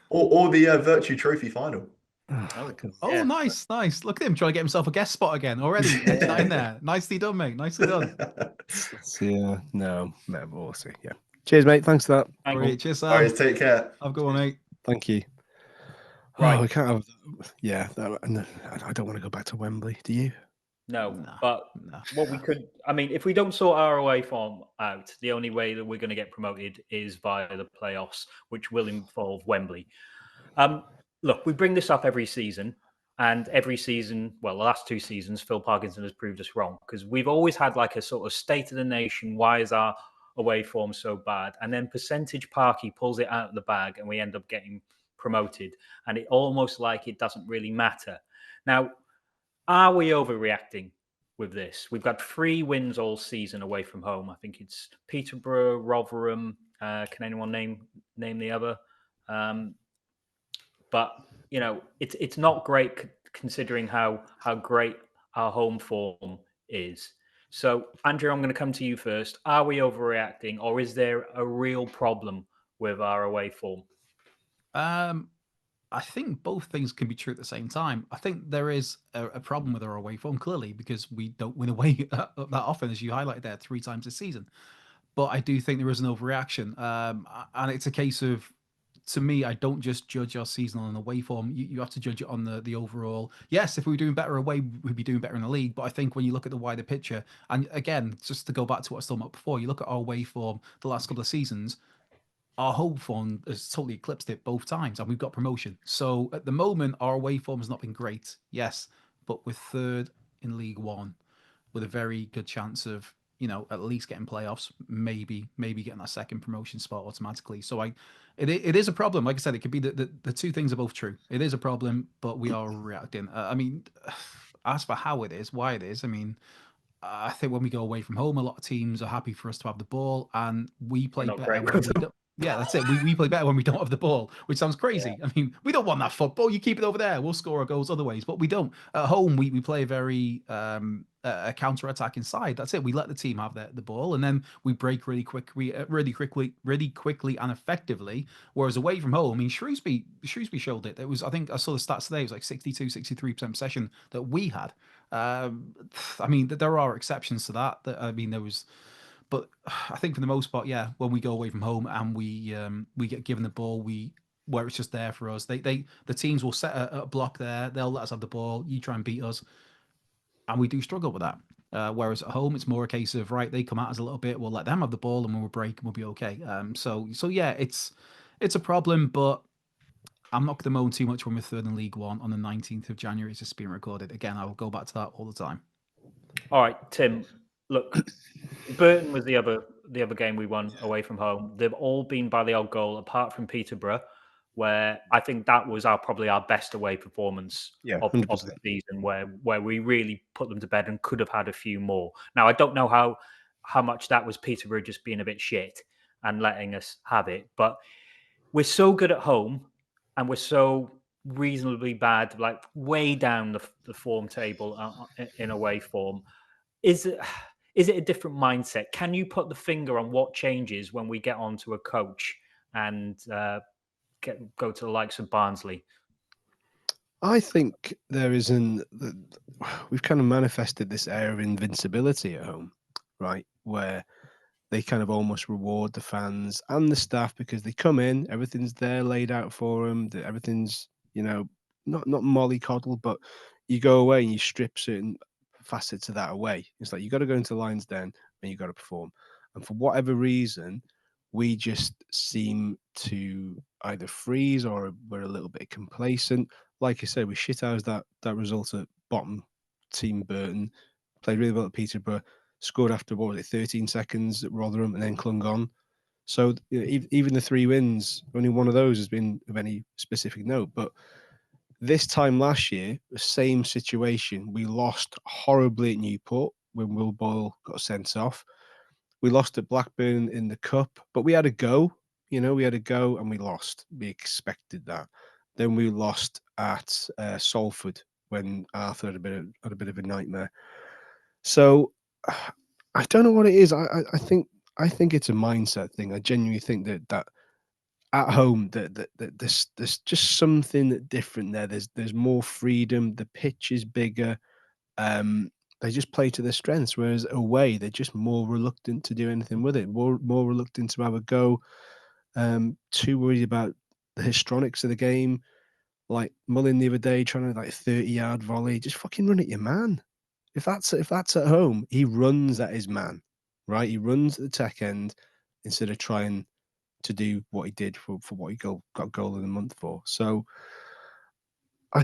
or the Virtue Trophy final. Nice. Look at him trying to get himself a guest spot again already. It's not in there. Nicely done, mate. Nicely done. We'll see. Yeah. Cheers, mate. Thanks for that. Great. Cheers, Sam. All right, take care. Have a good one, mate. Thank you. Right. We can't have. Yeah, I don't want to go back to Wembley. Do you? No. But what we could, I mean, if we don't sort our away form out, the only way that we're going to get promoted is via the playoffs, which will involve Wembley. Look, we bring this up every season, and every season, well, the last 2 seasons, Phil Parkinson has proved us wrong, because we've always had like a sort of state of the nation. Why is our away form so bad? And then Percentage Parky pulls it out of the bag, and we end up getting promoted, and it almost like it doesn't really matter. Now, are we overreacting with this? We've got 3 wins all season away from home. I think it's Peterborough, Rotherham. Can anyone name the other? But it's not great considering how great our home form is. So, Andrew, I'm going to come to you first. Are we overreacting, or is there a real problem with our away form? I think both things can be true at the same time. I think there is a problem with our away form, clearly, because we don't win away that often, as you highlighted there, 3 times this season. But I do think there is an overreaction. And it's a case of, to me, I don't just judge our season on an away form. You have to judge it on the overall. Yes, if we were doing better away, we'd be doing better in the league. But I think when you look at the wider picture, and again, just to go back to what I was talking about before, you look at our away form the last couple of seasons, our home form has totally eclipsed it both times, and we've got promotion. So at the moment, our away form has not been great, yes, but we're 3rd in League One with a very good chance of, at least getting playoffs, maybe getting that 2nd promotion spot automatically. So it is a problem. Like I said, it could be the 2 things are both true. It is a problem, but we are reacting. I mean, as for how it is, why it is, I mean, I think when we go away from home, a lot of teams are happy for us to have the ball, and we play better when we don't. Yeah, that's it. We play better when we don't have the ball, which sounds crazy. Yeah. I mean, we don't want that football. You keep it over there. We'll score our goals other ways, but we don't. At home, we play a very a counter-attacking side. That's it. We let the team have the ball, and then we break really quickly and effectively. Whereas away from home, I mean, Shrewsbury showed it. It was, I think I saw the stats today. It was like 62-63% possession that we had. I mean, there are exceptions to that. I mean, there was. But I think for the most part, yeah, when we go away from home and we get given the ball, where it's just there for us, the teams will set a block there. They'll let us have the ball. You try and beat us, and we do struggle with that. Whereas at home, it's more a case of, right, they come at us a little bit, we'll let them have the ball and we'll break and we'll be okay. So yeah, it's a problem, but I'm not going to moan too much when we're third in League One on the 19th of January. It's just being recorded. Again, I will go back to that all the time. All right, Tim, look, Burton was the other game we won away from home. They've all been by the odd goal, apart from Peterborough, where I think that was probably our best away performance of the season, where we really put them to bed and could have had a few more. Now, I don't know how much that was Peterborough just being a bit shit and letting us have it, but we're so good at home and we're so reasonably bad, like way down the form table in away form. Is it a different mindset? Can you put the finger on what changes when we get onto a coach and go to the likes of Barnsley? I think there is we've kind of manifested this air of invincibility at home, right? Where they kind of almost reward the fans and the staff because they come in, everything's there laid out for them, everything's, not mollycoddled, but you go away and you strip certain facets of that away. It's like you got to go into Lions Den and you got to perform. And for whatever reason, we just seem to either freeze or we're a little bit complacent. Like I said, we shithoused that result at bottom team Burton, played really well at Peterborough, scored after 13 seconds at Rotherham and then clung on. So even the 3 wins, only one of those has been of any specific note. But this time last year, the same situation. We lost horribly at Newport when Will Boyle got sent off. We lost at Blackburn in the cup, but we had a go. We had a go and we lost. We expected that. Then we lost at Salford when Arthur had a bit of a nightmare. So I don't know what it is. I think it's a mindset thing. I genuinely think that at home that there's just something different there. There's more freedom. The pitch is bigger. They just play to their strengths, whereas away they're just more reluctant to do anything with it. More reluctant to have a go. Too worried about the histrionics of the game. Like Mullen the other day trying to 30-yard volley. Just fucking run at your man. If that's at home, he runs at his man, right? He runs at the tech end instead of trying to do what he did for what he got goal of the month for. So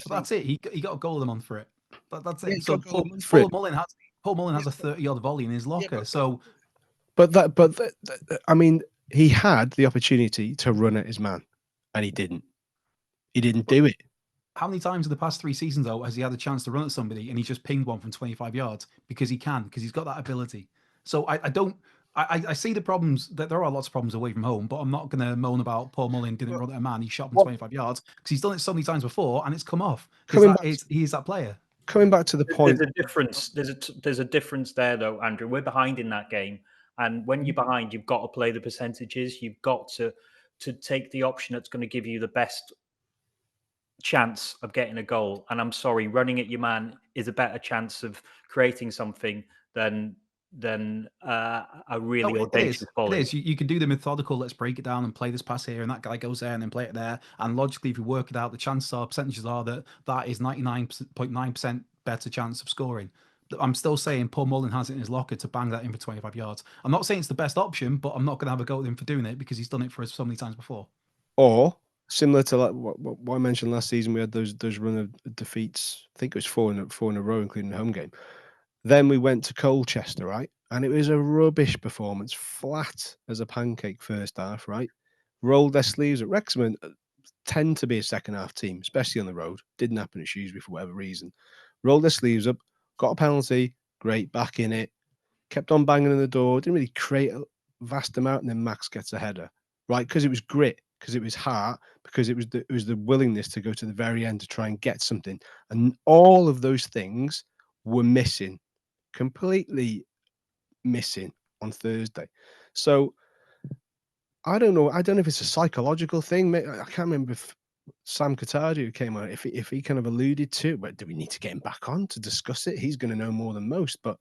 that's it. He got a goal of the month for it. That's it. Yeah, so Paul Mullen has a 30-yard volley in his locker. I mean, he had the opportunity to run at his man, and he didn't. He didn't do it. How many times in the past 3 seasons, though, has he had a chance to run at somebody and he's just pinged one from 25 yards because he's got that ability? So I see the problems, that there are lots of problems away from home, but I'm not going to moan about Paul Mullen didn't run at a man. He shot from 25 yards because he's done it so many times before and it's come off. He is that player. Coming back to the point, there's a difference. There's a difference there, though, Andrew. We're behind in that game, and when you're behind, you've got to play the percentages. You've got to take the option that's going to give you the best chance of getting a goal. And I'm sorry, running at your man is a better chance of creating something than a really audacious volley. It is. You can do the methodical, let's break it down and play this pass here, and that guy goes there and then play it there. And logically, if you work it out, the percentages are that is 99.9% better chance of scoring. I'm still saying Paul Mullen has it in his locker to bang that in for 25 yards. I'm not saying it's the best option, but I'm not going to have a go at him for doing it because he's done it for us so many times before. Or similar to what I mentioned last season, we had those run of defeats. I think it was four in a row, including the home game. Then we went to Colchester, right? And it was a rubbish performance, flat as a pancake first half, right? Rolled their sleeves at Wrexham. Tend to be a second half team, especially on the road. Didn't happen at Shrewsbury for whatever reason. Rolled their sleeves up, got a penalty, great, back in it. Kept on banging on the door, didn't really create a vast amount, and then Max gets a header, right? Because it was grit, because it was heart, because it was the willingness to go to the very end to try and get something. And all of those things were missing. Completely missing on Thursday. So I don't know. I don't know if it's a psychological thing. I can't remember if Sam Qatardi who came on, if he kind of alluded to it, but do we need to get him back on to discuss it? He's going to know more than most. But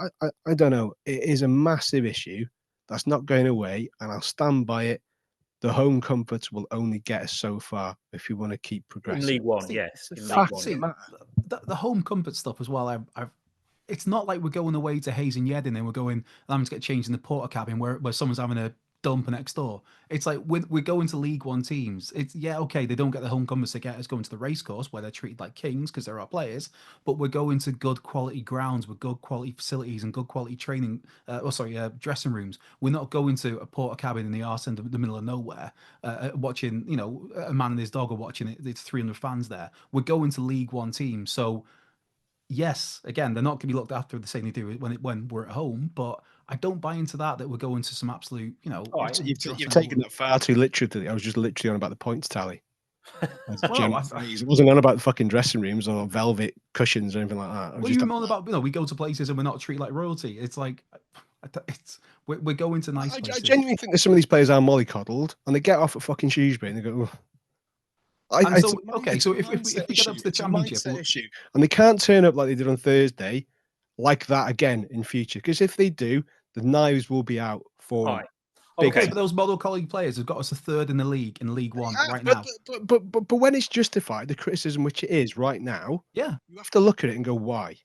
I don't know. It is a massive issue that's not going away, and I'll stand by it. The home comforts will only get us so far if you want to keep progressing. In League One, yes. The home comfort stuff as well. it's not like we're going away to Hayes and Yedding and we're going, I'm to get changed in the porter cabin where someone's having a dump next door. It's like we're going to League One teams. It's okay, they don't get the homecomers to get us going to the racecourse where they're treated like kings because they're our players, but we're going to good quality grounds with good quality facilities and good quality training. Dressing rooms. We're not going to a porter cabin in the arse end of the middle of nowhere, watching a man and his dog are watching it. It's 300 fans there. We're going to League One teams, so. Yes, again, they're not going to be looked after the same they do when we're at home, but I don't buy into that we're going to some absolute, right. You've taken that far too literally. I was just literally on about the points tally. Well, it wasn't on about the fucking dressing rooms or velvet cushions or anything like that. What are you on about? We go to places and we're not treated like royalty. It's like we're going to nice places. I genuinely think that some of these players are mollycoddled and they get off at fucking Shrewsbury and they go. So if we get up to the championship, and they can't turn up like they did on Thursday, like that again in future. Because if they do, the knives will be out for. Right. Okay, but those model colleague players have got us a third in the league in League One right now. But when it's justified, the criticism which it is right now, you have to look at it and go, why?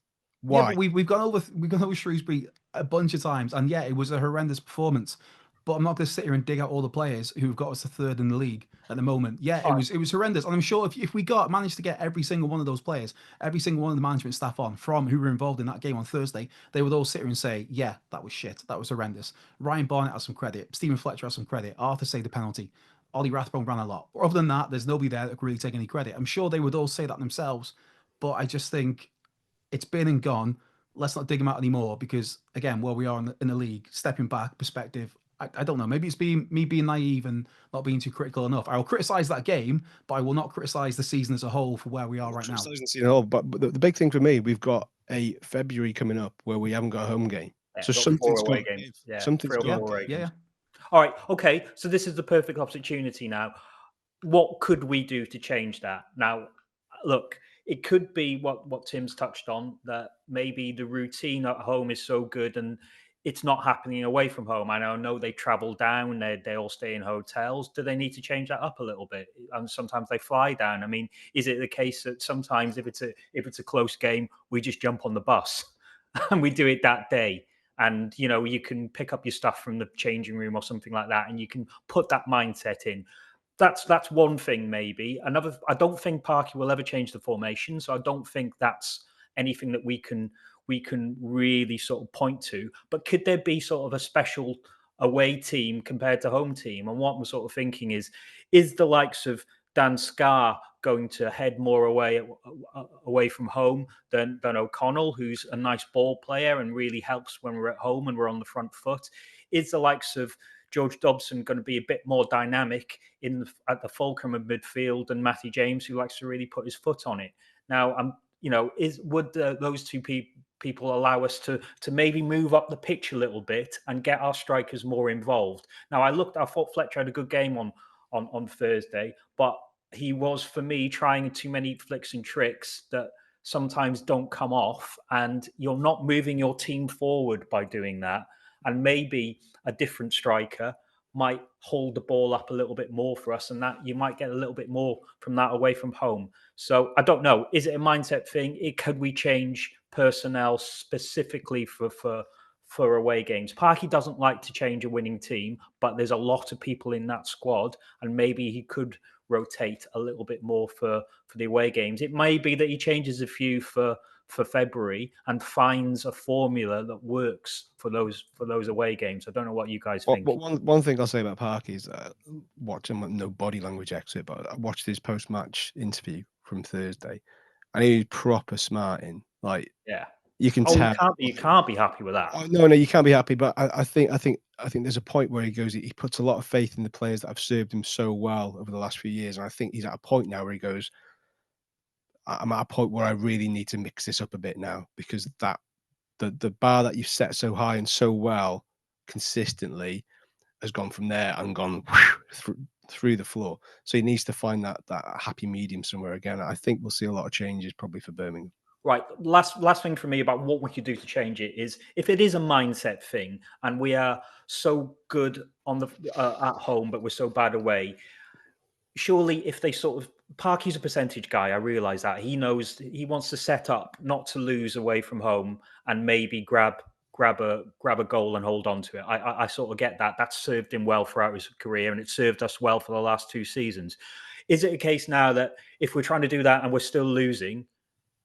Yeah, but we've gone over Shrewsbury a bunch of times, and it was a horrendous performance. But I'm not going to sit here and dig out all the players who've got us a third in the league at the moment. Yeah, it was horrendous. And I'm sure if we managed to get every single one of those players, every single one of the management staff on from who were involved in that game on Thursday, they would all sit here and say, yeah, that was shit. That was horrendous. Ryan Barnett has some credit. Stephen Fletcher has some credit. Arthur saved the penalty. Ollie Rathbone ran a lot. Other than that, there's nobody there that could really take any credit. I'm sure they would all say that themselves. But I just think it's been and gone. Let's not dig them out anymore because, again, where we are in the league, stepping back, perspective, I don't know. Maybe it's me being naive and not being too critical enough. I will criticise that game, but I will not criticise the season as a whole for where we are right now. But the big thing for me, we've got a February coming up where we haven't got a home game. Yeah, so something's away games. Yeah, something's yeah. All right. Okay. So this is the perfect opportunity now. What could we do to change that? Now, look, it could be what Tim's touched on, that maybe the routine at home is so good and it's not happening away from home. I know they travel down, they all stay in hotels. Do they need to change that up a little bit? And sometimes they fly down. I mean, is it the case that sometimes if it's a close game, we just jump on the bus and we do it that day? And you can pick up your stuff from the changing room or something like that, and you can put that mindset in. That's one thing, maybe. Another, I don't think Parky will ever change the formation, so I don't think that's anything that we can really sort of point to. But could there be sort of a special away team compared to home team? And what I'm sort of thinking is the likes of Dan Scarr going to head more away from home than O'Connell, who's a nice ball player and really helps when we're at home and we're on the front foot? Is the likes of George Dobson going to be a bit more dynamic at the fulcrum of midfield than Matthew James, who likes to really put his foot on it? Now, would those two people allow us to maybe move up the pitch a little bit and get our strikers more involved? Now, I thought Fletcher had a good game on Thursday, but he was, for me, trying too many flicks and tricks that sometimes don't come off, and you're not moving your team forward by doing that. And maybe a different striker might hold the ball up a little bit more for us, and that you might get a little bit more from that away from home. So I don't know. Is it a mindset thing? Could we change personnel specifically for away games? Parky doesn't like to change a winning team, but there's a lot of people in that squad, and maybe he could rotate a little bit more for the away games. It may be that he changes a few for February and finds a formula that works for those away games. I don't know what you guys think. But one thing I'll say about Parky is watching, no body language exit, but I watched his post-match interview from Thursday, and he was proper smarting. Like, yeah, you can tell. You can't be happy with that. Oh, no, you can't be happy. But I think there's a point where he puts a lot of faith in the players that have served him so well over the last few years, and I think he's at a point now where he goes, I'm at a point where I really need to mix this up a bit now, because the bar that you've set so high and so well consistently has gone from there and gone through the floor. So he needs to find that happy medium somewhere again. I think we'll see a lot of changes probably for Birmingham. Right. Last thing for me about what we could do to change it is, if it is a mindset thing and we are so good on the at home but we're so bad away, surely if they sort of Parky's a percentage guy. I realise that. He knows he wants to set up not to lose away from home and maybe grab a goal and hold on to it. I sort of get that. That's served him well throughout his career, and it served us well for the last 2 seasons. Is it a case now that if we're trying to do that and we're still losing,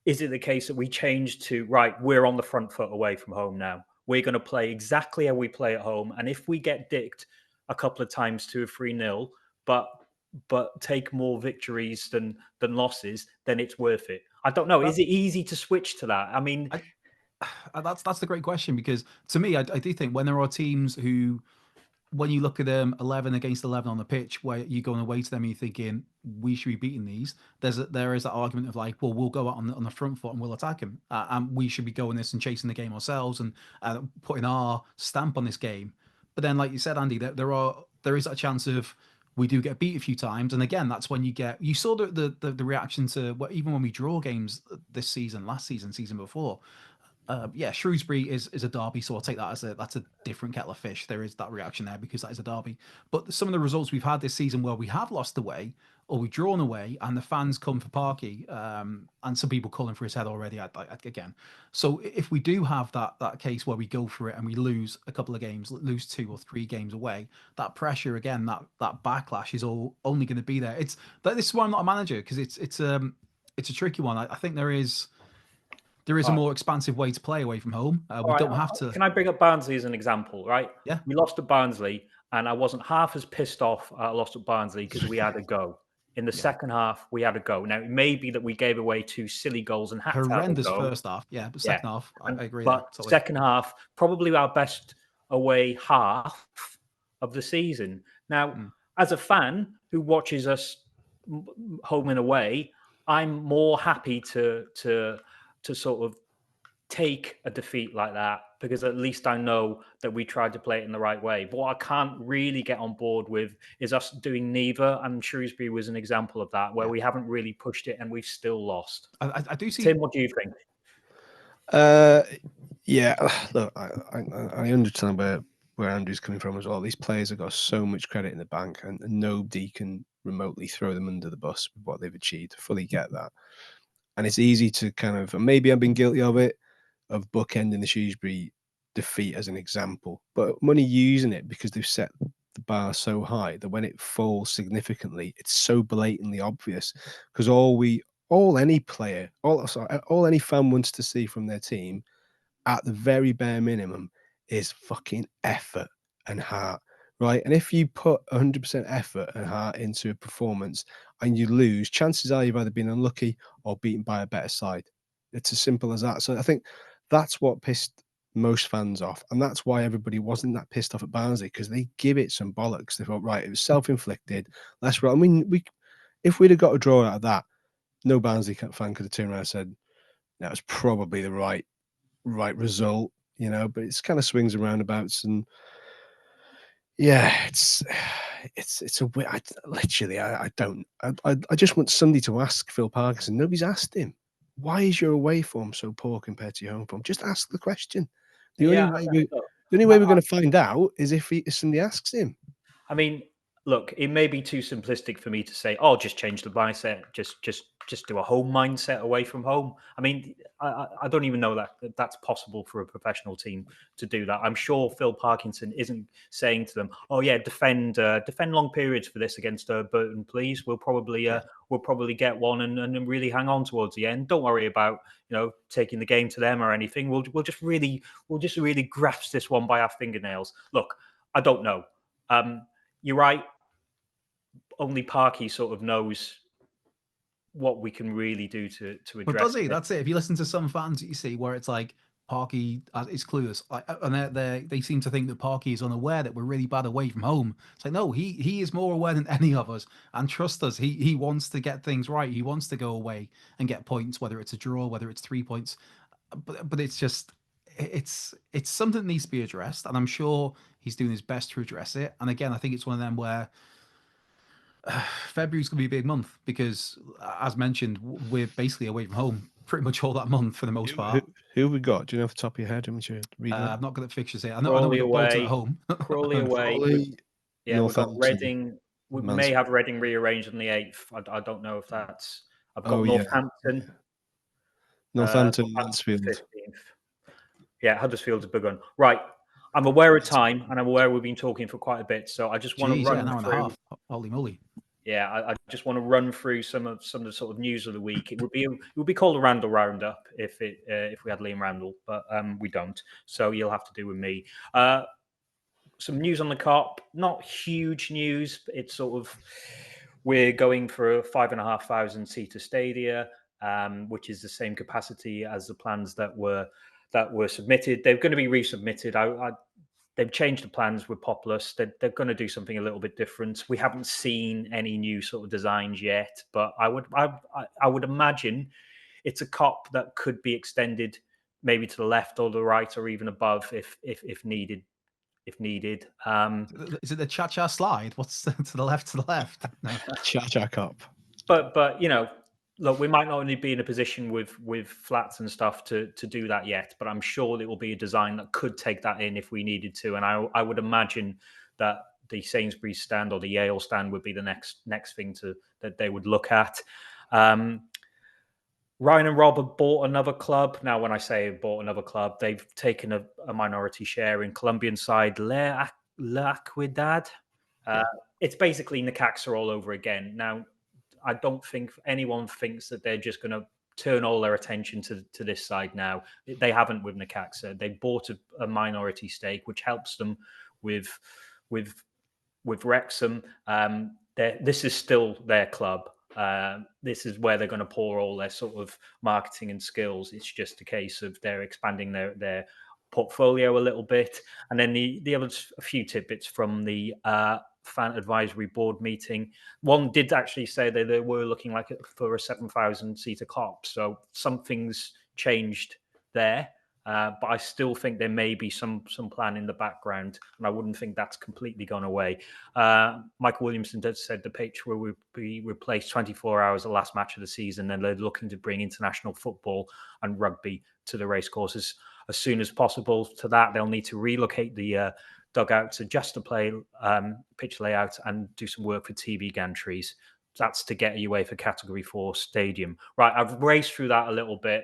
is it the case that we change to, right, we're on the front foot away from home now? We're going to play exactly how we play at home. And if we get dicked a couple of times to a 3-0, but take more victories than losses, then it's worth it. I don't know. Is it easy to switch to that? I mean, that's the great question, because to me, I do think when there are teams who, when you look at them 11 against 11 on the pitch, where you're going away to them and you're thinking we should be beating these, there is that argument of like, well, we'll go out on the front foot and we'll attack them, and we should be going this and chasing the game ourselves and putting our stamp on this game. But then, like you said, Andy, there is that chance of we do get beat a few times, and again, that's when you saw the reaction to even when we draw games this season, last season, season before. Shrewsbury is a derby, so I'll take that that's a different kettle of fish. There is that reaction there because that is a derby. But some of the results we've had this season where we have lost away or we've drawn away, and the fans come for Parky, and some people calling for his head already. Again, so if we do have that case where we go for it and we lose a couple of games, lose 2 or 3 games away, that pressure again, that backlash is only going to be there. This is why I'm not a manager, because it's a tricky one. I think there is a more expansive way to play away from home. We don't have to. Can I bring up Barnsley as an example, right? Yeah. We lost at Barnsley, and I wasn't half as pissed off at lost at Barnsley because we had a go. In the second half, we had a go. Now, it may be that we gave away 2 silly goals and had horrendous to have a go. first half. Yeah, but second half, I agree. But second half, probably our best away half of the season. Now, as a fan who watches us home and away, I'm more happy to sort of take a defeat like that, because at least I know that we tried to play it in the right way. But what I can't really get on board with is us doing neither, and Shrewsbury was an example of that, where we haven't really pushed it and we've still lost. I do see. Tim, what do you think? Look, I understand where Andrew's coming from as well. These players have got so much credit in the bank, and nobody can remotely throw them under the bus with what they've achieved. I fully get that. And it's easy to kind of, and maybe I've been guilty of it, of bookending the Shrewsbury defeat as an example, but I'm only using it because they've set the bar so high that when it falls significantly, it's so blatantly obvious. Because all any fan wants to see from their team, at the very bare minimum, is fucking effort and heart, right? And if you put 100% effort and heart into a performance and you lose, chances are you've either been unlucky or beaten by a better side. It's as simple as that. So I think that's what pissed most fans off, and that's why everybody wasn't that pissed off at Barnsley, because they give it some bollocks. They thought, right, it was self-inflicted. That's right. I mean, if we'd have got a draw out of that, no Barnsley fan could have turned around and said that was probably the right result, But it's kind of swings and roundabouts, and it's a weird. I just want somebody to ask Phil Parkinson. Nobody's asked him, why is your away form so poor compared to your home form? Just ask the question. The only way we're going to find out is if somebody asks him. I mean, look, it may be too simplistic for me to say, "Oh, just change the mindset, just do a home mindset away from home." I mean, I don't even know that that's possible for a professional team to do that. I'm sure Phil Parkinson isn't saying to them, "Oh yeah, defend long periods for this against Burton, please. We'll probably get one and really hang on towards the end. Don't worry about taking the game to them or anything. We'll just really grasp this one by our fingernails." Look, I don't know. You're right. Only Parky sort of knows what we can really do to address. But does he? That's it. If you listen to some fans that you see where it's like Parky is clueless, and they seem to think that Parky is unaware that we're really bad away from home. It's like, no, he is more aware than any of us, and trust us, he wants to get things right. He wants to go away and get points, whether it's a draw, whether it's 3 points. But it's just it's something that needs to be addressed, and I'm sure he's doing his best to address it. And again, I think it's one of them where February's going to be a big month because, as mentioned, we're basically away from home pretty much all that month for the most part. Who have we got? Do you know off the top of your head? I'm not good at fixtures here. I know we've got Bolton at home. Crawley away. Crawley, we've got Reading, We may have Reading rearranged on the 8th. I don't know if that's. I've got Northampton. Northampton, Mansfield. 15th. Yeah, Huddersfield's a big one. Right. I'm aware of time, and I'm aware we've been talking for quite a bit. So I just want to run an hour through. and a half. Holy moly! Yeah, I just want to run through some of the sort of news of the week. It would be called a Randall Roundup if we had Liam Randall, but we don't. So you'll have to do with me. Some news on the Kop, not huge news. It's sort of we're going for a 5,500 seater stadia, which is the same capacity as the plans that were submitted. They're going to be resubmitted. They've changed the plans with Populous. They're going to do something a little bit different. We haven't seen any new sort of designs yet, but I would imagine it's a Kop that could be extended maybe to the left or the right or even above if needed. If needed, is it the cha-cha slide? What's to the left? No. Cha-cha Kop. But look, we might not only be in a position with flats and stuff to do that yet, but I'm sure there will be a design that could take that in if we needed to. And I would imagine that the Sainsbury's stand or the Yale stand would be the next thing that they would look at. Ryan and Rob have bought another club. Now, when I say bought another club, they've taken a minority share in Colombian side La Equidad. It's basically Necaxa all over again. Now, I don't think anyone thinks that they're just going to turn all their attention to this side now. They haven't with Necaxa. They bought a minority stake, which helps them with Wrexham. This is still their club. This is where they're going to pour all their sort of marketing and skills. It's just a case of they're expanding their portfolio a little bit. And then the other a few tidbits from the fan advisory board meeting. One did actually say that they were looking like for a 7,000 seater Kop. So something's changed there. But I still think there may be some plan in the background, and I wouldn't think that's completely gone away. Michael Williamson said the pitch will be replaced 24 hours the last match of the season, and they're looking to bring international football and rugby to the racecourses as soon as possible. To that, they'll need to relocate the dugout to just to play pitch layout and do some work for TV gantries. That's to get a UEFA Category 4 stadium. Right, I've raced through that a little bit,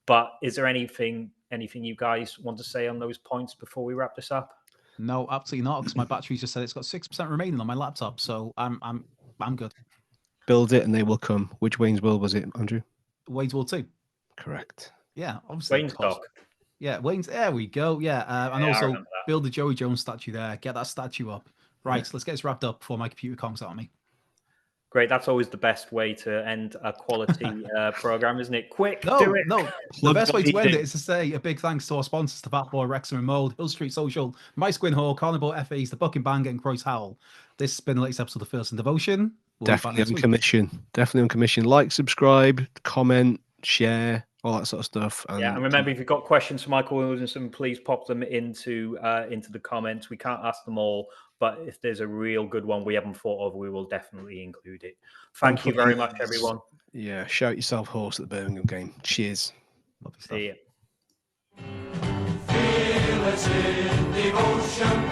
but is there anything you guys want to say on those points before we wrap this up? No, absolutely not, because my battery's just said it's got 6% remaining on my laptop, so I'm good. Build it and they will come. Which Wayne's World was it, Andrew? Wayne's World 2. Correct. Yeah, obviously. Wayne's Dock. Yeah, Wayne's. There we go. Yeah, and also build the Joey Jones statue there. Get that statue up. Right, so let's get this wrapped up before my computer conks out on me. Great. That's always the best way to end a quality program, isn't it? Quick, no, do it. No. The best way to end it is to say a big thanks to our sponsors, the Bat Boy, Wrexham and Mould, Hill Street Social, Mice Gwyn Hall, Carnival FAs, the Bucking Bang, and Croyce Howell. This has been the latest episode of First in Devotion. Definitely on commission. Definitely on commission. Like, subscribe, comment, share, all that sort of stuff. And remember, if you've got questions for Michael Williamson, please pop them into the comments. We can't ask them all, but if there's a real good one we haven't thought of, we will definitely include it. Thank you very much, everyone. Yeah, shout yourself horse at the Birmingham game. Cheers. Lovely stuff. See ya. Fearless in devotion.